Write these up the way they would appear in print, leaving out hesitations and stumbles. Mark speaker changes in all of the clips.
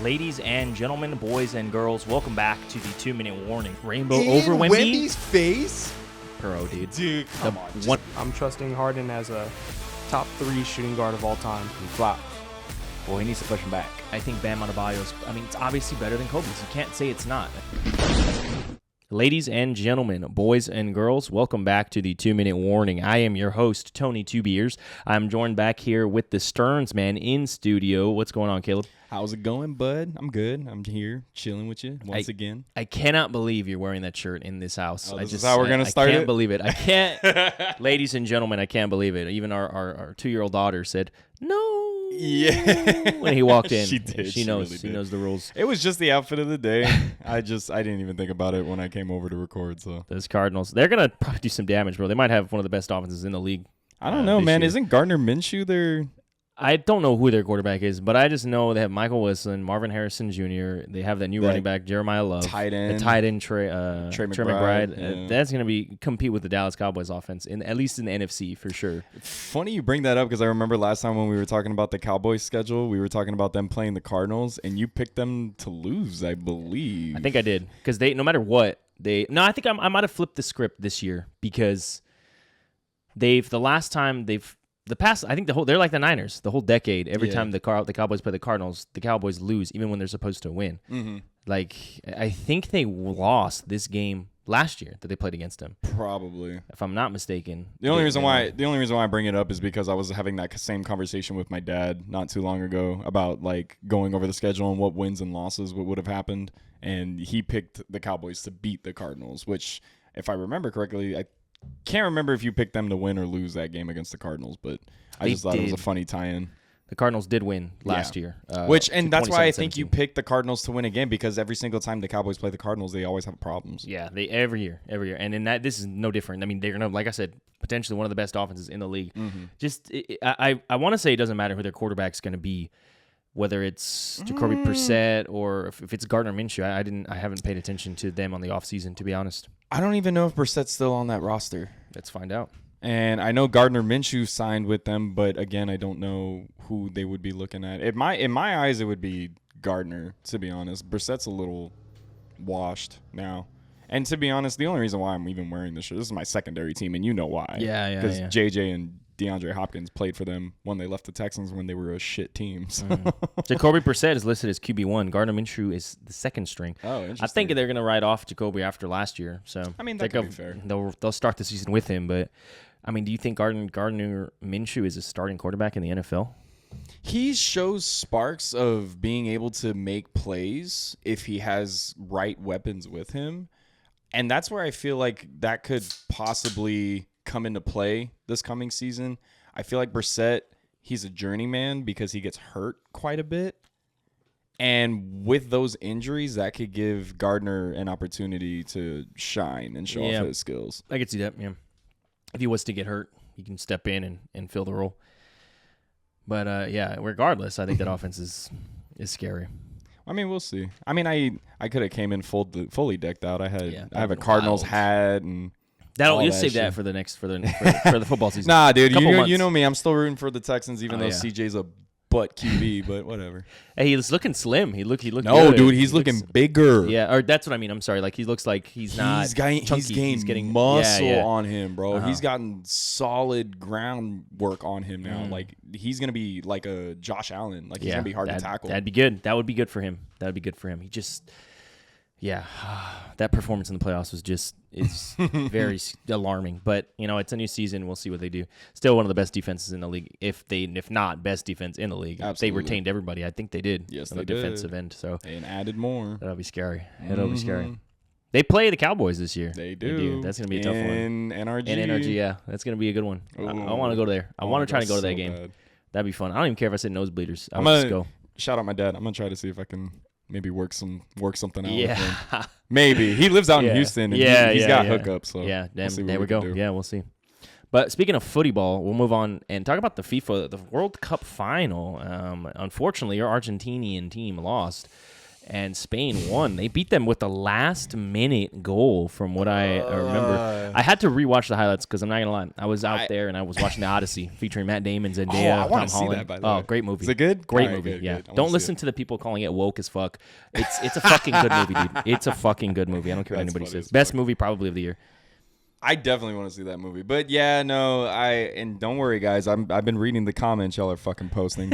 Speaker 1: Ladies and gentlemen, boys and girls, welcome back to the 2-minute warning. Rainbow
Speaker 2: In
Speaker 1: over Wemby.
Speaker 2: Wemby's face?
Speaker 1: Pro, dude.
Speaker 2: Dude, come on.
Speaker 3: I'm trusting Harden as a top 3 shooting guard of all time. He flops.
Speaker 1: Boy, he needs to push him back. I think Bam Adebayo's, it's obviously better than Kobe's. You can't say it's not. Ladies and gentlemen, boys and girls, welcome back to the 2-minute warning. I am your host, TonyTwoBeers. I'm joined back here with the Stearns man in studio. What's going on, Caleb?
Speaker 2: How's it going, bud? I'm good. I'm here chilling with you once again.
Speaker 1: I cannot believe you're wearing that shirt in this house.
Speaker 2: This is how we're going to start it?
Speaker 1: I can't believe it. I can't. Ladies and gentlemen, I can't believe it. Even our 2-year-old daughter said, no.
Speaker 2: Yeah.
Speaker 1: When he walked in.
Speaker 2: She did.
Speaker 1: She knows.
Speaker 2: Really
Speaker 1: She
Speaker 2: did.
Speaker 1: knows the rules.
Speaker 2: It was just the outfit of the day. I didn't even think about it when I came over to record. So
Speaker 1: Those Cardinals, they're going to probably do some damage, bro. They might have one of the best offenses in the league.
Speaker 2: I don't know, man. Isn't Gardner Minshew there?
Speaker 1: I don't know who their quarterback is, but I just know they have Michael Wilson, Marvin Harrison Jr. They have that new running back, Jeremiah Love.
Speaker 2: Tight end.
Speaker 1: The tight end, Trey McBride.
Speaker 2: Yeah.
Speaker 1: That's going to compete with the Dallas Cowboys offense, at least in the NFC for sure.
Speaker 2: Funny you bring that up because I remember last time when we were talking about the Cowboys schedule, we were talking about them playing the Cardinals, and you picked them to lose, I believe.
Speaker 1: I think I did because they, no matter what, I think I might have flipped the script this year because they're like the Niners. The whole decade, every time the Cowboys play the Cardinals, the Cowboys lose, even when they're supposed to win.
Speaker 2: Mm-hmm.
Speaker 1: Like, I think they lost this game last year that they played against them.
Speaker 2: Probably,
Speaker 1: if I'm not mistaken.
Speaker 2: The only reason why I bring it up is because I was having that same conversation with my dad not too long ago about like going over the schedule and what wins and losses would have happened, and he picked the Cowboys to beat the Cardinals, which, if I remember correctly, I can't remember if you picked them to win or lose that game against the Cardinals, but I just thought it was a funny tie-in.
Speaker 1: The Cardinals did win last year.
Speaker 2: And that's why I think you picked the Cardinals to win again, because every single time the Cowboys play the Cardinals, they always have problems.
Speaker 1: Yeah, every year. And in that, this is no different. I mean, they're going to, like I said, potentially one of the best offenses in the league. Mm-hmm. I want to say it doesn't matter who their quarterback's going to be, whether it's Jacoby Brissett or if it's Gardner Minshew. I haven't paid attention to them on the offseason, to be honest.
Speaker 2: I don't even know if Brissett's still on that roster.
Speaker 1: Let's find out.
Speaker 2: And I know Gardner Minshew signed with them, but again, I don't know who they would be looking at. In my eyes, it would be Gardner, to be honest. Brissett's a little washed now. And to be honest, the only reason why I'm even wearing this shirt, this is my secondary team, and you know why.
Speaker 1: Yeah.
Speaker 2: Because JJ and DeAndre Hopkins played for them when they left the Texans when they were a shit team. So.
Speaker 1: Jacoby Brissett is listed as QB1. Gardner Minshew is the second string.
Speaker 2: Oh, interesting.
Speaker 1: I think they're going to write off Jacoby after last year. So
Speaker 2: that could be fair.
Speaker 1: They'll start the season with him, but do you think Gardner Minshew is a starting quarterback in the NFL?
Speaker 2: He shows sparks of being able to make plays if he has right weapons with him. And that's where I feel like that could possibly come into play this coming season. I feel like Brissett, he's a journeyman because he gets hurt quite a bit. And with those injuries, that could give Gardner an opportunity to shine and show off his skills.
Speaker 1: I could see that, yeah. If he was to get hurt, he can step in and fill the role. But, regardless, I think that offense is scary.
Speaker 2: I mean, we'll see. I mean, I could have came in fully decked out. I have a Cardinals hat and
Speaker 1: you'll save that for the football season.
Speaker 2: Nah, dude, you know me. I'm still rooting for the Texans, even though CJ's a butt QB, but whatever.
Speaker 1: Hey, he looking slim. He looked
Speaker 2: No,
Speaker 1: good.
Speaker 2: dude, he's looking bigger.
Speaker 1: Yeah, or that's what I mean. I'm sorry. Like, he looks like he's not chunky.
Speaker 2: He's getting muscle on him, bro. Uh-huh. He's gotten solid groundwork on him now. Like, he's going to be like a Josh Allen. Like, he's going to be hard to tackle.
Speaker 1: That'd be good. That would be good for him. He just... Yeah, that performance in the playoffs is very alarming. But it's a new season. We'll see what they do. Still one of the best defenses in the league. If not best defense in the league.
Speaker 2: Absolutely.
Speaker 1: They retained everybody. I think they did.
Speaker 2: Yes,
Speaker 1: on
Speaker 2: they
Speaker 1: the defensive end. So
Speaker 2: and added more.
Speaker 1: That'll be scary. It'll be scary. They play the Cowboys this year.
Speaker 2: They do.
Speaker 1: That's gonna be a tough one.
Speaker 2: In NRG,
Speaker 1: yeah, that's gonna be a good one. I want to go there. I want to try to go to that game. Bad. That'd be fun. I don't even care if I sit nosebleeders. I'll just go.
Speaker 2: Shout out my dad. I'm gonna try to see if I can maybe work something out.
Speaker 1: Yeah.
Speaker 2: With him. Maybe. He lives out in Houston, and he's got hookups. So
Speaker 1: there we go. Yeah, we'll see. But speaking of footy ball, we'll move on and talk about the World Cup final. Unfortunately, our Argentinian team lost. and Spain won. They beat them with the last-minute goal, from what I remember. I had to rewatch the highlights because I'm not gonna lie, I was out there and I was watching The Odyssey featuring Matt Damon, Zendaya,
Speaker 2: I
Speaker 1: Tom
Speaker 2: wanna see
Speaker 1: Holland.
Speaker 2: that, by the way.
Speaker 1: Great movie.
Speaker 2: Is it good?
Speaker 1: Great
Speaker 2: All right,
Speaker 1: movie.
Speaker 2: good,
Speaker 1: Yeah.
Speaker 2: good. I wanna
Speaker 1: Don't
Speaker 2: see
Speaker 1: listen to the people calling it woke as fuck. It's a fucking good movie, dude. It's a fucking good movie. I don't care what
Speaker 2: That's
Speaker 1: anybody
Speaker 2: funny
Speaker 1: says.
Speaker 2: as
Speaker 1: Best
Speaker 2: fuck.
Speaker 1: movie probably of the year.
Speaker 2: I definitely want to see that movie. But yeah, no, and don't worry, guys. I've been reading the comments y'all are fucking posting.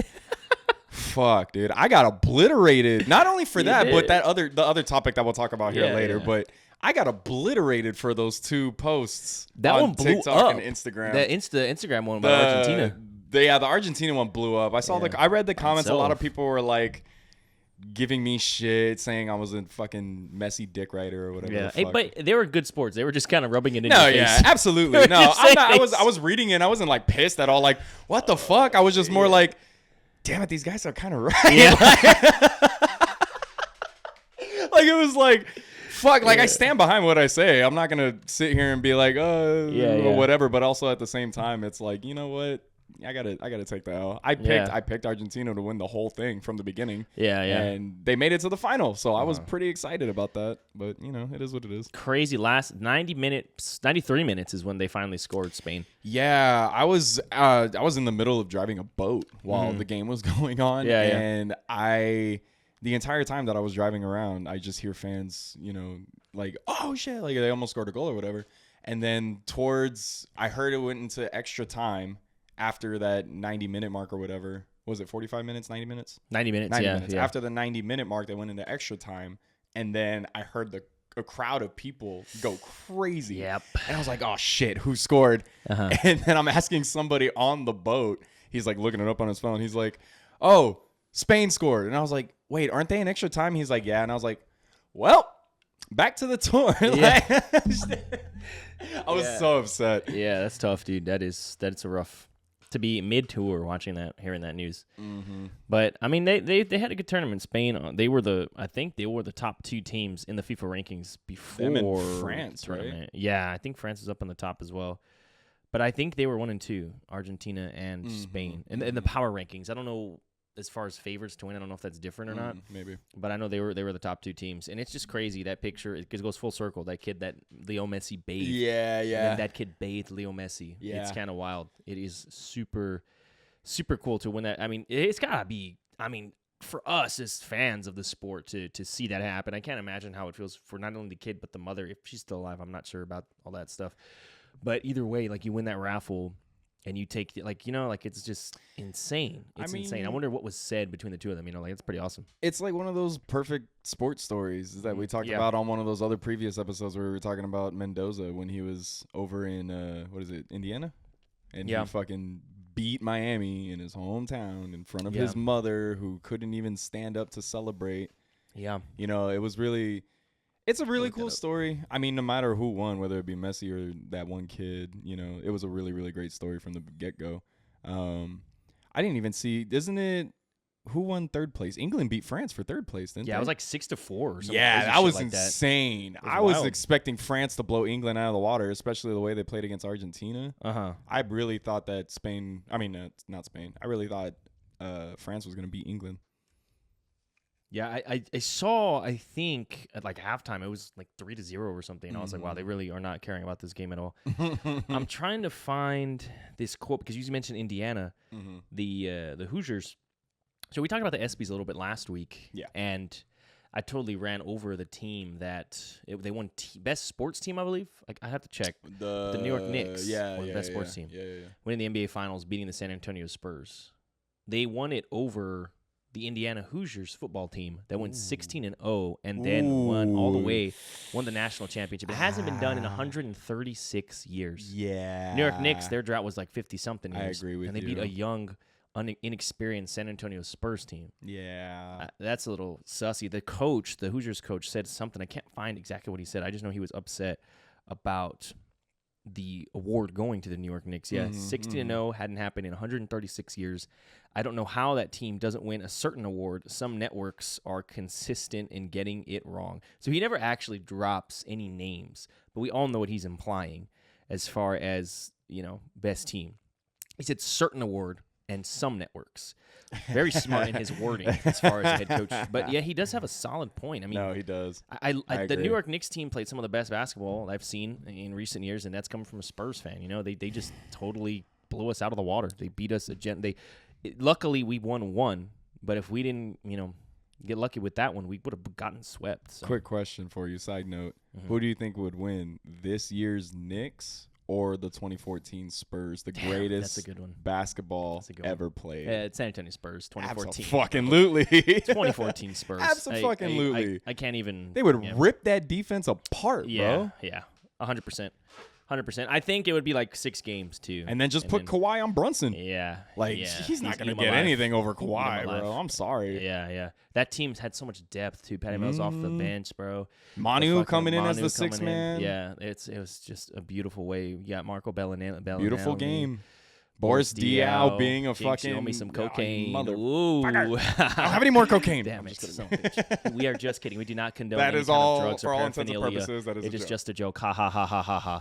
Speaker 2: Fuck, dude. I got obliterated. Not only for that, but the other topic that we'll talk about here later.
Speaker 1: Yeah.
Speaker 2: But I got obliterated for those 2 posts.
Speaker 1: That
Speaker 2: on
Speaker 1: one blew
Speaker 2: TikTok
Speaker 1: up.
Speaker 2: and Instagram.
Speaker 1: The Instagram one about Argentina.
Speaker 2: The Argentina one blew up. I saw I read the comments. A lot of people were like giving me shit, saying I was a fucking messy dick writer or whatever.
Speaker 1: Yeah,
Speaker 2: the
Speaker 1: hey,
Speaker 2: fuck.
Speaker 1: but they were good sports. They were just kind of rubbing it in
Speaker 2: No,
Speaker 1: your
Speaker 2: yeah,
Speaker 1: face.
Speaker 2: absolutely.
Speaker 1: They were
Speaker 2: No,
Speaker 1: just
Speaker 2: I'm
Speaker 1: saying
Speaker 2: not,
Speaker 1: things.
Speaker 2: I was reading it. I wasn't like pissed at all. Like, what the fuck? I was just more like, damn it, these guys are kind of right.
Speaker 1: Yeah.
Speaker 2: Like it was like, fuck. Like I stand behind what I say. I'm not gonna sit here and be like, or whatever. But also at the same time, it's like, you know what? I gotta take the L. I picked Argentina to win the whole thing from the beginning.
Speaker 1: Yeah.
Speaker 2: And they made it to the final, so I was pretty excited about that. But you know, it is what it is.
Speaker 1: Crazy. Last 93 minutes is when they finally scored Spain.
Speaker 2: Yeah, I was in the middle of driving a boat while the game was going on, and the entire time that I was driving around, I just hear fans, you know, like, oh shit, like they almost scored a goal or whatever. And then I heard it went into extra time. After that 90-minute mark or whatever, was it 45 minutes, 90 minutes?
Speaker 1: 90 minutes,
Speaker 2: 90
Speaker 1: yeah.
Speaker 2: minutes. After the 90-minute mark, they went into extra time, and then I heard a crowd of people go crazy.
Speaker 1: Yep.
Speaker 2: And I was like, oh shit, who scored?
Speaker 1: Uh-huh.
Speaker 2: And then I'm asking somebody on the boat. He's like looking it up on his phone. He's like, oh, Spain scored. And I was like, wait, aren't they in extra time? He's like, yeah. And I was like, well, back to the tour.
Speaker 1: Yeah.
Speaker 2: I was so upset.
Speaker 1: Yeah, that's tough, dude. That's a rough to be mid-tour watching that, hearing that news.
Speaker 2: Mm-hmm.
Speaker 1: But I mean, they had a good tournament. Spain, I think they were the top 2 teams in the FIFA rankings before
Speaker 2: Them and France,
Speaker 1: the tournament.
Speaker 2: right?
Speaker 1: Yeah, I think France is up on the top as well. But I think they were 1 and 2, Argentina and Spain, in the power rankings. I don't know as far as favorites to win. I don't know if that's different or not.
Speaker 2: Maybe.
Speaker 1: But I know they were the top 2 teams, and it's just crazy that picture. It goes full circle. That kid that Leo Messi bathed.
Speaker 2: Yeah.
Speaker 1: And then that kid bathed Leo Messi.
Speaker 2: Yeah.
Speaker 1: It's kind of wild. It is super, super cool to win that. I mean, it's gotta be. I mean, for us as fans of the sport to see that happen, I can't imagine how it feels for not only the kid but the mother. If she's still alive, I'm not sure about all that stuff. But either way, like you win that raffle. And you take, it's just insane. It's insane. I wonder what was said between the two of them. It's pretty awesome.
Speaker 2: It's like one of those perfect sports stories that we talked about on one of those other previous episodes where we were talking about Mendoza when he was over in, Indiana? And he fucking beat Miami in his hometown in front of his mother who couldn't even stand up to celebrate.
Speaker 1: Yeah.
Speaker 2: It was really... It's a really cool story. I mean, no matter who won, whether it be Messi or that one kid, it was a really, really great story from the get-go. I didn't even see, isn't it, who won 3rd place? England beat France for 3rd place, didn't they?
Speaker 1: Yeah, it was like 6-4 or something.
Speaker 2: Yeah, that was
Speaker 1: like
Speaker 2: insane.
Speaker 1: That.
Speaker 2: I was expecting France to blow England out of the water, especially the way they played against Argentina.
Speaker 1: Uh-huh.
Speaker 2: I really thought that not Spain. I really thought France was going to beat England.
Speaker 1: Yeah, I saw, I think, at like halftime, it was like 3-0 or something. And I was like, wow, they really are not caring about this game at all. I'm trying to find this quote, because you mentioned Indiana, the Hoosiers. So we talked about the ESPYs a little bit last week.
Speaker 2: Yeah.
Speaker 1: And I totally ran over the team that they won best sports team, I believe. I have to check. The New York Knicks won best sports team.
Speaker 2: Yeah.
Speaker 1: Winning the NBA Finals, beating the San Antonio Spurs. They won it over the Indiana Hoosiers football team that went 16-0 and then won the national championship. It hasn't been done in 136 years.
Speaker 2: Yeah.
Speaker 1: New York Knicks, their drought was like 50-something years.
Speaker 2: I agree with you.
Speaker 1: And they beat a young, inexperienced San Antonio Spurs team.
Speaker 2: Yeah.
Speaker 1: That's a little sussy. The Hoosiers coach, said something. I can't find exactly what he said. I just know he was upset about the award going to the New York Knicks. Yeah, 16-0 hadn't happened in 136 years. I don't know how that team doesn't win a certain award. Some networks are consistent in getting it wrong. So he never actually drops any names, but we all know what he's implying as far as, best team. He said certain award and some networks. Very smart in his wording as far as a head coach. But, yeah, he does have a solid point. I mean,
Speaker 2: No, he does.
Speaker 1: I the
Speaker 2: agree.
Speaker 1: New York Knicks team played some of the best basketball I've seen in recent years, and that's coming from a Spurs fan. You know, they just totally blew us out of the water. They beat us. Luckily, we won one, but if we didn't, get lucky with that one, we would have gotten swept. So.
Speaker 2: Quick question for you, side note.
Speaker 1: Mm-hmm.
Speaker 2: Who do you think would win, this year's Knicks or the 2014 Spurs, the greatest
Speaker 1: that's a good one.
Speaker 2: basketball ever played?
Speaker 1: It's San Antonio Spurs, 2014.
Speaker 2: Absolutely.
Speaker 1: 2014 Spurs.
Speaker 2: Absolutely.
Speaker 1: I can't even.
Speaker 2: They would rip that defense apart,
Speaker 1: yeah,
Speaker 2: bro.
Speaker 1: Yeah, 100%. 100%. I think it would be like 6 games, too.
Speaker 2: And then just put Kawhi on Brunson.
Speaker 1: Yeah.
Speaker 2: He's not going to
Speaker 1: eat 'em
Speaker 2: get
Speaker 1: alive.
Speaker 2: anything over
Speaker 1: Eat 'em
Speaker 2: Kawhi,
Speaker 1: alive.
Speaker 2: bro. I'm sorry.
Speaker 1: Yeah. That team's had so much depth, too. Patty Mills off the bench, bro.
Speaker 2: Manu coming in as
Speaker 1: Manu
Speaker 2: the sixth
Speaker 1: coming in.
Speaker 2: man.
Speaker 1: Yeah, it was just a beautiful way. You got Marco Bellinelli.
Speaker 2: Beautiful game. Boris Diaw being a fucking...
Speaker 1: Owe me some cocaine.
Speaker 2: Ooh. I
Speaker 1: Ooh.
Speaker 2: don't have any more cocaine.
Speaker 1: Damn it. Son of a bitch. We are just kidding. We do not condone
Speaker 2: That
Speaker 1: any
Speaker 2: is
Speaker 1: kind
Speaker 2: all,
Speaker 1: of drugs
Speaker 2: for
Speaker 1: or
Speaker 2: all intents and
Speaker 1: paraphernalia.
Speaker 2: purposes, that is
Speaker 1: It
Speaker 2: a
Speaker 1: is
Speaker 2: joke.
Speaker 1: just a joke. Ha, ha, ha, ha, ha, ha.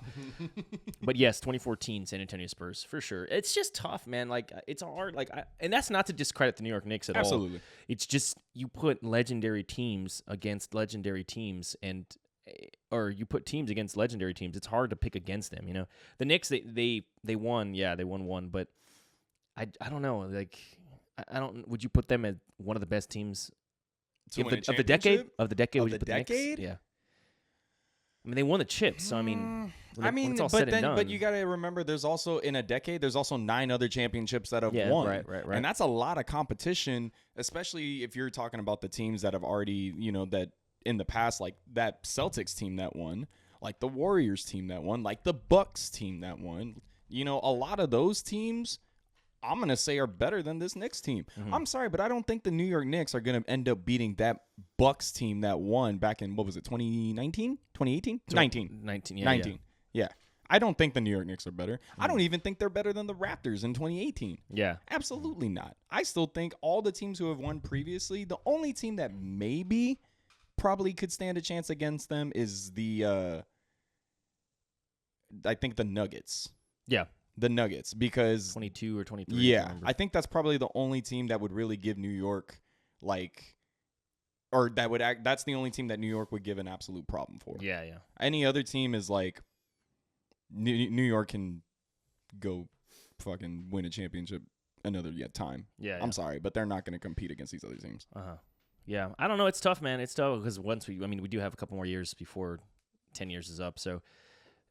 Speaker 1: But yes, 2014 San Antonio Spurs, for sure. It's just tough, man. Like, it's hard. And that's not to discredit the New York Knicks at all.
Speaker 2: Absolutely.
Speaker 1: It's just you put legendary teams against legendary teams or you put teams against legendary teams. It's hard to pick against them, The Knicks, they won. Yeah, they won one, but I don't know. Like, I don't. Would you put them as one of the best teams of the decade? Of the decade?
Speaker 2: Of
Speaker 1: would you
Speaker 2: the
Speaker 1: put the
Speaker 2: decade?
Speaker 1: Knicks? Yeah. I mean, they won the chips, so when it's all said and done.
Speaker 2: But you got to remember, there's also in a decade, there's also 9 other championships that have won.
Speaker 1: Right.
Speaker 2: And that's a lot of competition, especially if you're talking about the teams that have already, that in the past, like that Celtics team that won, like the Warriors team that won, like the Bucks team that won. A lot of those teams, I'm going to say, are better than this Knicks team.
Speaker 1: Mm-hmm.
Speaker 2: I'm sorry, but I don't think the New York Knicks are going to end up beating that Bucks team that won back in, 2019? 2018? 19.
Speaker 1: Yeah.
Speaker 2: 19. Yeah. I don't think the New York Knicks are better. I don't even think they're better than the Raptors in 2018.
Speaker 1: Yeah.
Speaker 2: Absolutely not. I still think all the teams who have won previously, the only team that maybe probably could stand a chance against them is I think the Nuggets.
Speaker 1: Yeah.
Speaker 2: The Nuggets, because
Speaker 1: 22 or 23.
Speaker 2: yeah, I think that's probably the only team that would really give New York that's the only team that New York would give an absolute problem for.
Speaker 1: Yeah.
Speaker 2: Any other team is like New York can go fucking win a championship another time.
Speaker 1: Yeah.
Speaker 2: I'm sorry, but they're not going to compete against these other teams.
Speaker 1: Yeah. I don't know. It's tough, man. It's tough because we do have a couple more years before 10 years is up, so.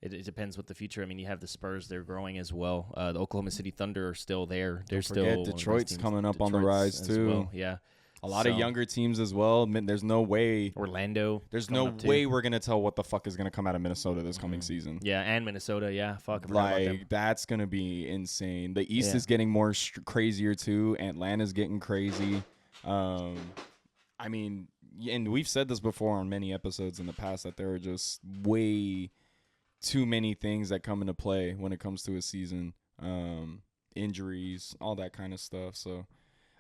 Speaker 1: It depends what the future. I mean, you have the Spurs; they're growing as well. The Oklahoma City Thunder are still there. They're still
Speaker 2: Detroit's coming up on the rise too.
Speaker 1: Well. Yeah,
Speaker 2: a lot of younger teams as well. There's no way
Speaker 1: Orlando.
Speaker 2: There's no way we're gonna tell what the fuck is gonna come out of Minnesota this coming season.
Speaker 1: Yeah, and Minnesota. Yeah, fuck.
Speaker 2: That's gonna be insane. The East is getting more crazier too. Atlanta's getting crazy. I mean, and we've said this before on many episodes in the past that there are just way too many things that come into play when it comes to a season, injuries, all that kind of stuff. So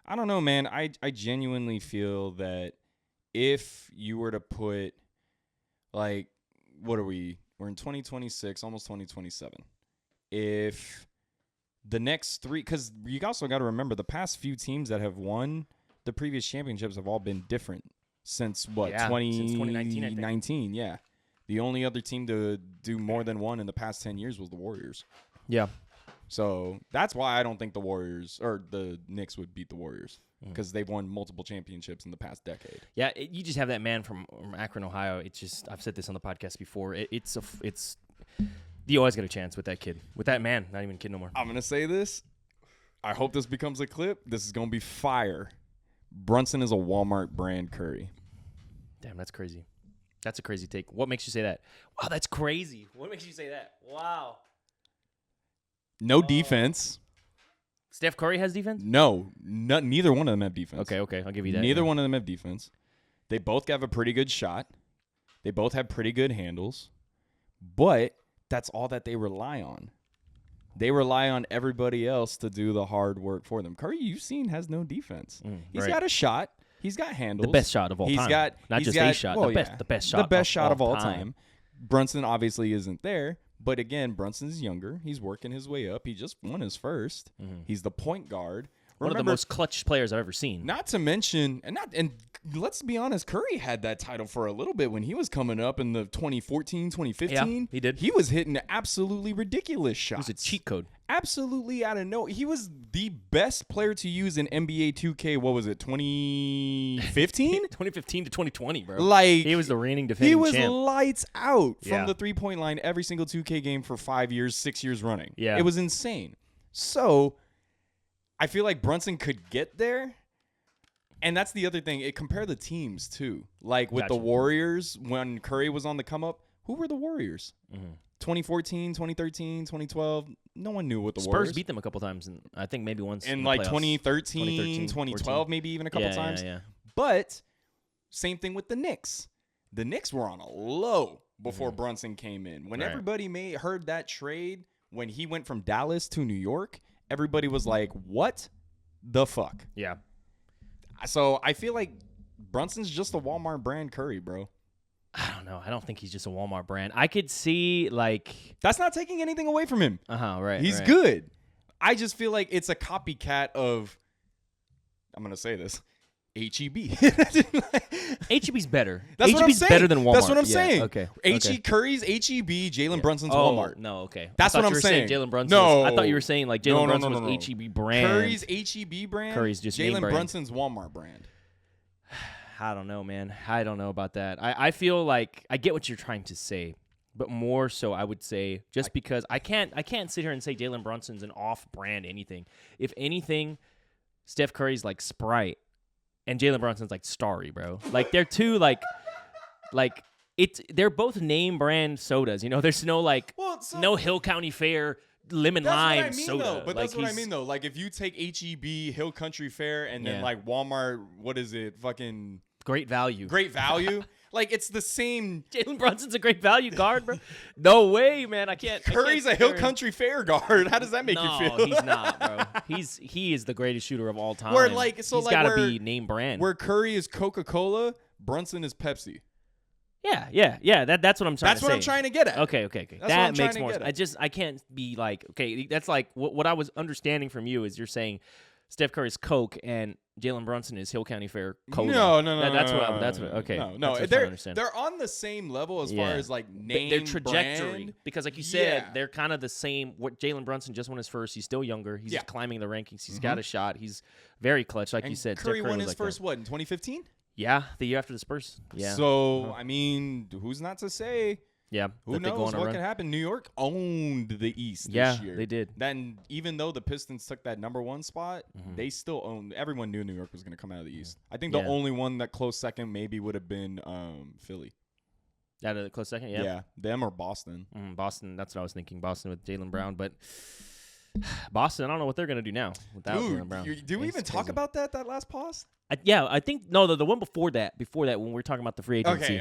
Speaker 2: I don't know, man. I genuinely feel that if you were to put, like, what are we? We're in 2026, almost 2027. If the next 3, because you also got to remember the past few teams that have won the previous championships have all been different since what?
Speaker 1: Since 2019, I think.
Speaker 2: 19, yeah. The only other team to do more than one in the past 10 years was the Warriors.
Speaker 1: Yeah.
Speaker 2: So that's why I don't think the Warriors or the Knicks would beat the Warriors, because they've won multiple championships in the past decade.
Speaker 1: Yeah, you just have that man from Akron, Ohio. It's just, I've said this on the podcast before. You always got a chance with that kid, with that man. Not even a kid no more.
Speaker 2: I'm gonna say this. I hope this becomes a clip. This is gonna be fire. Brunson is a Walmart brand Curry.
Speaker 1: Damn, that's crazy. That's a crazy take. What makes you say that? Wow, that's crazy. What makes you say that? Wow.
Speaker 2: No defense.
Speaker 1: Steph Curry has defense?
Speaker 2: No, neither one of them have defense.
Speaker 1: Okay, I'll give you that.
Speaker 2: Neither one of them have defense. They both have a pretty good shot. They both have pretty good handles. But that's all that they rely on. They rely on everybody else to do the hard work for them. Curry, you've seen, has no defense. He's got a shot. He's got handles.
Speaker 1: The best shot of all time. Not just a shot.
Speaker 2: Well,
Speaker 1: the best shot.
Speaker 2: The best shot of all time. Brunson obviously isn't there, But again, Brunson's younger. He's working his way up. He just won his first. He's the point guard.
Speaker 1: One of the most clutch players I've ever seen.
Speaker 2: Not to mention, and let's be honest, Curry had that title for a little bit when he was coming up in the 2014, 2015.
Speaker 1: Yeah, he did.
Speaker 2: He was hitting absolutely ridiculous shots.
Speaker 1: It was a cheat code.
Speaker 2: Absolutely out of nowhere. He was the best player to use in NBA 2K. What was it, 2015?
Speaker 1: 2015 to 2020, bro.
Speaker 2: Like,
Speaker 1: he was the reigning defending champ.
Speaker 2: He was lights out from
Speaker 1: Yeah.
Speaker 2: the three-point line every single 2K game for 5 years, 6 years running.
Speaker 1: Yeah.
Speaker 2: It was insane. So I feel like Brunson could get there. And that's the other thing. Compare the teams, too. Like with the Warriors, when Curry was on the come-up, who were the Warriors? 2014, 2013, 2012, no one knew what the Warriors.
Speaker 1: Spurs beat them a couple times, and I think maybe once
Speaker 2: in
Speaker 1: the
Speaker 2: like
Speaker 1: playoffs.
Speaker 2: 2013, 2012, maybe even a couple times.
Speaker 1: Yeah.
Speaker 2: But same thing with the Knicks. The Knicks were on a low before Brunson came in. When everybody heard that trade, when he went from Dallas to New York, everybody was like, what the fuck?
Speaker 1: Yeah.
Speaker 2: So I feel like Brunson's just a Walmart brand Curry, bro.
Speaker 1: I don't know. I don't think he's just a Walmart brand. I could see, like...
Speaker 2: That's not taking anything away from him.
Speaker 1: Right.
Speaker 2: He's good. I just feel like it's a copycat of, I'm going to say this, HEB.
Speaker 1: HEB's better.
Speaker 2: That's what I'm
Speaker 1: HEB's
Speaker 2: saying.
Speaker 1: better than Walmart.
Speaker 2: That's what I'm saying.
Speaker 1: Okay.
Speaker 2: Curry's HEB, Jalen Brunson's Walmart.
Speaker 1: No, okay.
Speaker 2: That's what I'm
Speaker 1: you were
Speaker 2: saying.
Speaker 1: Jalen Brunson.
Speaker 2: No.
Speaker 1: I thought you were saying like Jalen Brunson
Speaker 2: no.
Speaker 1: was HEB brand.
Speaker 2: Curry's HEB brand.
Speaker 1: Curry's just name
Speaker 2: Jalen
Speaker 1: brand.
Speaker 2: Brunson's Walmart brand.
Speaker 1: I don't know, man. I don't know about that. I feel like I get what you're trying to say, but more so I would say just because I can't sit here and say Jalen Brunson's an off-brand anything. If anything, Steph Curry's like Sprite and Jalen Brunson's like Starry, bro. Like they're two like they're both name brand sodas. You know, there's no no Hill County Fair lemon lime soda.
Speaker 2: Though. But that's what I mean though. Like if you take HEB, Hill Country Fair, and then like Walmart, what is it? Fucking
Speaker 1: Great Value.
Speaker 2: Great Value. Like it's the same.
Speaker 1: Jalen Brunson's a Great Value guard, bro. No way, man. I can't.
Speaker 2: Curry's a Hill Country Fair guard. How does that make you feel?
Speaker 1: No, he's not, bro. He is the greatest shooter of all time. He's got to be name brand.
Speaker 2: Where Curry is Coca-Cola, Brunson is Pepsi.
Speaker 1: Yeah. That's what I'm trying to say.
Speaker 2: That's what I'm trying to get at.
Speaker 1: Okay.
Speaker 2: That's
Speaker 1: That makes more sense. I can't be like, okay, that's like what I was understanding from you is you're saying Steph Curry's Coke and Jalen Brunson is Hill County Fair Cola.
Speaker 2: No.
Speaker 1: That's what. Okay.
Speaker 2: No.
Speaker 1: That's
Speaker 2: They're on the same level as far as like name
Speaker 1: their trajectory.
Speaker 2: Brand.
Speaker 1: Because like you said, they're kind of the same. What Jalen Brunson just won his first. He's still younger. He's just climbing the rankings. He's got a shot. He's very clutch, like you said.
Speaker 2: Curry
Speaker 1: Steph
Speaker 2: won
Speaker 1: was
Speaker 2: his first what in 2015?
Speaker 1: Yeah, the year after the Spurs. Yeah.
Speaker 2: So I mean, who's not to say?
Speaker 1: Yeah.
Speaker 2: Who knows what could happen? New York owned the East this year.
Speaker 1: They did.
Speaker 2: Then even though the Pistons took that number one spot, they still owned. Everyone knew New York was going to come out of the East. I think the only one that close second maybe would have been Philly.
Speaker 1: Out of the close second, yeah.
Speaker 2: Yeah, them or Boston.
Speaker 1: Boston, that's what I was thinking. Boston with Jaylen Brown, but Boston, I don't know what they're going to do now without Jaylen Brown.
Speaker 2: Do we even talk about that last pause?
Speaker 1: I think the one before that when we were talking about the free agency.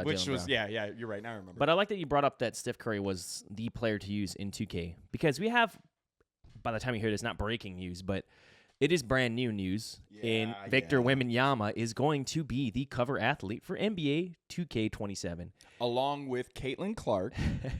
Speaker 2: Which was Brown. You're right. Now I remember.
Speaker 1: But I like that you brought up that Steph Curry was the player to use in 2K because we have, by the time you hear this, not breaking news, but it is brand new news. And Victor Wembanyama is going to be the cover athlete for NBA 2K27,
Speaker 2: along with Caitlin Clark.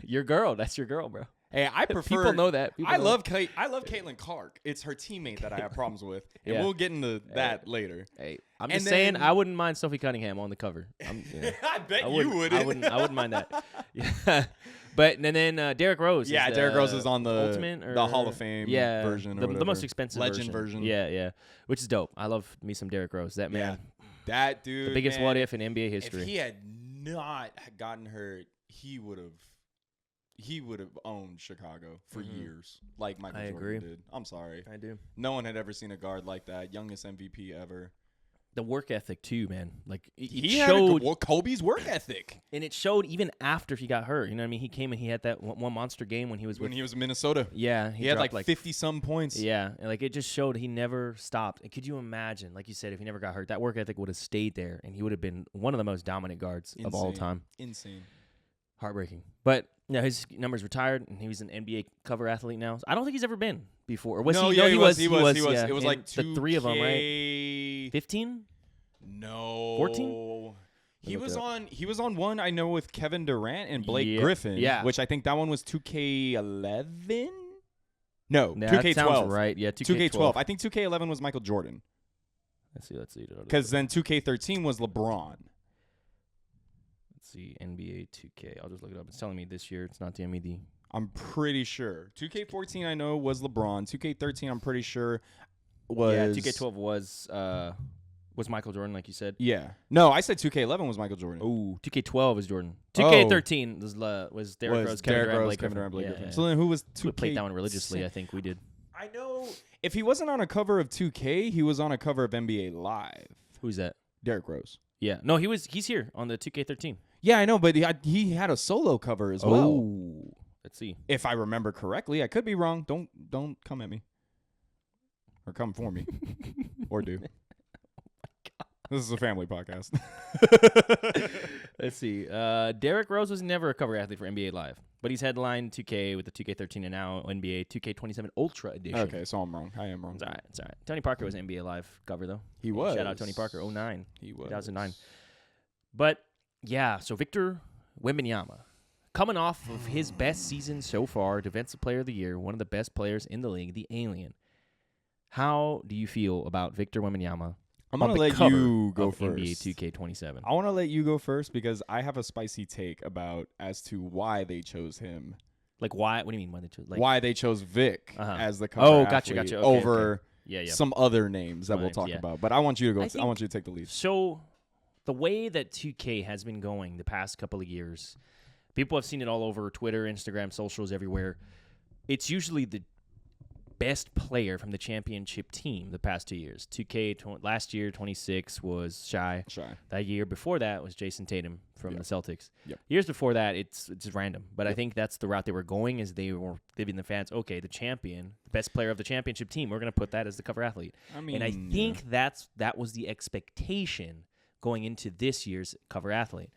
Speaker 1: Your girl, that's your girl, bro.
Speaker 2: Hey, I prefer.
Speaker 1: People know that.
Speaker 2: I love Caitlin Clark. It's her teammate that I have problems with, and we'll get into that later.
Speaker 1: Hey, I'm just saying I wouldn't mind Sophie Cunningham on the cover.
Speaker 2: I bet you wouldn't.
Speaker 1: I wouldn't mind that. Yeah. But and then Derrick Rose.
Speaker 2: Yeah, Derrick Rose is on the
Speaker 1: Ultimate or
Speaker 2: the Hall of Fame version,
Speaker 1: the most expensive
Speaker 2: legend version.
Speaker 1: Yeah, which is dope. I love me some Derrick Rose. That man,
Speaker 2: that dude,
Speaker 1: the biggest what if in NBA history.
Speaker 2: If he had not gotten hurt, he would have owned Chicago for years, like Michael Jordan did. I'm sorry.
Speaker 1: I do.
Speaker 2: No one had ever seen a guard like that. Youngest MVP ever.
Speaker 1: The work ethic too, man. Like
Speaker 2: he showed Kobe's work ethic,
Speaker 1: and it showed even after he got hurt. You know what I mean? He came and he had that one monster game when he was
Speaker 2: in Minnesota.
Speaker 1: Yeah,
Speaker 2: he had like 50-some points.
Speaker 1: Yeah, and like it just showed he never stopped. And could you imagine, like you said, if he never got hurt, that work ethic would have stayed there, and he would have been one of the most dominant guards of all time.
Speaker 2: Insane,
Speaker 1: heartbreaking. But no, his numbers retired, and he was an NBA cover athlete now. I don't think he's ever been before. Or was he? No,
Speaker 2: he was.
Speaker 1: Yeah.
Speaker 2: It was like
Speaker 1: the three of them, right? 15?
Speaker 2: No.
Speaker 1: 14?
Speaker 2: He was on one I know with Kevin Durant and Blake Griffin.
Speaker 1: Yeah.
Speaker 2: Which I think that one was 2K11. No,
Speaker 1: Nah,
Speaker 2: 2K12.
Speaker 1: that sounds right. Yeah,
Speaker 2: 2K12. I think 2K11 was Michael Jordan.
Speaker 1: Let's see.
Speaker 2: Because then 2K13 was LeBron.
Speaker 1: Let's see, NBA 2K. I'll just look it up. It's telling me this year. It's not telling me the.
Speaker 2: I'm pretty sure. 2K14 I know was LeBron. 2K13 I'm pretty sure was.
Speaker 1: Yeah, 2K12 was Michael Jordan, like you said.
Speaker 2: Yeah. No, I said 2K11 was Michael Jordan.
Speaker 1: Oh, 2K12 was Jordan. 2K13 was Derrick Rose, Kevin Durant, Blake Griffin.
Speaker 2: Griffin. So then who was 2K?
Speaker 1: We played that one religiously. I think we did.
Speaker 2: I know. If he wasn't on a cover of 2K, he was on a cover of NBA Live.
Speaker 1: Who's that?
Speaker 2: Derrick Rose.
Speaker 1: Yeah. No, he's here on the 2K13.
Speaker 2: Yeah, I know, but he had a solo cover as well.
Speaker 1: Oh. Let's see.
Speaker 2: If I remember correctly, I could be wrong. Don't come at me. Or come for me. Or do. This is a family podcast.
Speaker 1: Let's see. Derrick Rose was never a cover athlete for NBA Live, but he's headlined 2K with the 2K13 and now NBA 2K27 Ultra Edition.
Speaker 2: Okay, so I'm wrong. I am wrong.
Speaker 1: It's all right. Tony Parker was NBA Live cover, though.
Speaker 2: He was.
Speaker 1: Shout out Tony Parker, 09.
Speaker 2: He was.
Speaker 1: 2009. But, yeah, so Victor Wembanyama, coming off of his best season so far, Defensive Player of the Year, one of the best players in the league, the Alien. How do you feel about Victor Wembanyama?
Speaker 2: I'm going to let you go first.
Speaker 1: NBA 2K27.
Speaker 2: I want to let you go first because I have a spicy take as to why they chose him.
Speaker 1: Like why? What do you mean why they chose? Like,
Speaker 2: why they chose Vic as the cover athlete
Speaker 1: gotcha. Okay,
Speaker 2: over
Speaker 1: Yeah.
Speaker 2: some other names that we'll talk about. But I want you to go. I want you to take the lead.
Speaker 1: So the way that 2K has been going the past couple of years, people have seen it all over Twitter, Instagram, socials, everywhere. It's usually the best player from the championship team the past 2 years. 2K last year, 26 was Shy. That year before that was Jason Tatum from the Celtics.
Speaker 2: Yep.
Speaker 1: Years before that, it's just random. But I think that's the route they were going, is they were giving the fans, okay, the champion, the best player of the championship team, we're going to put that as the cover athlete. And I think that was the expectation going into this year's cover athlete.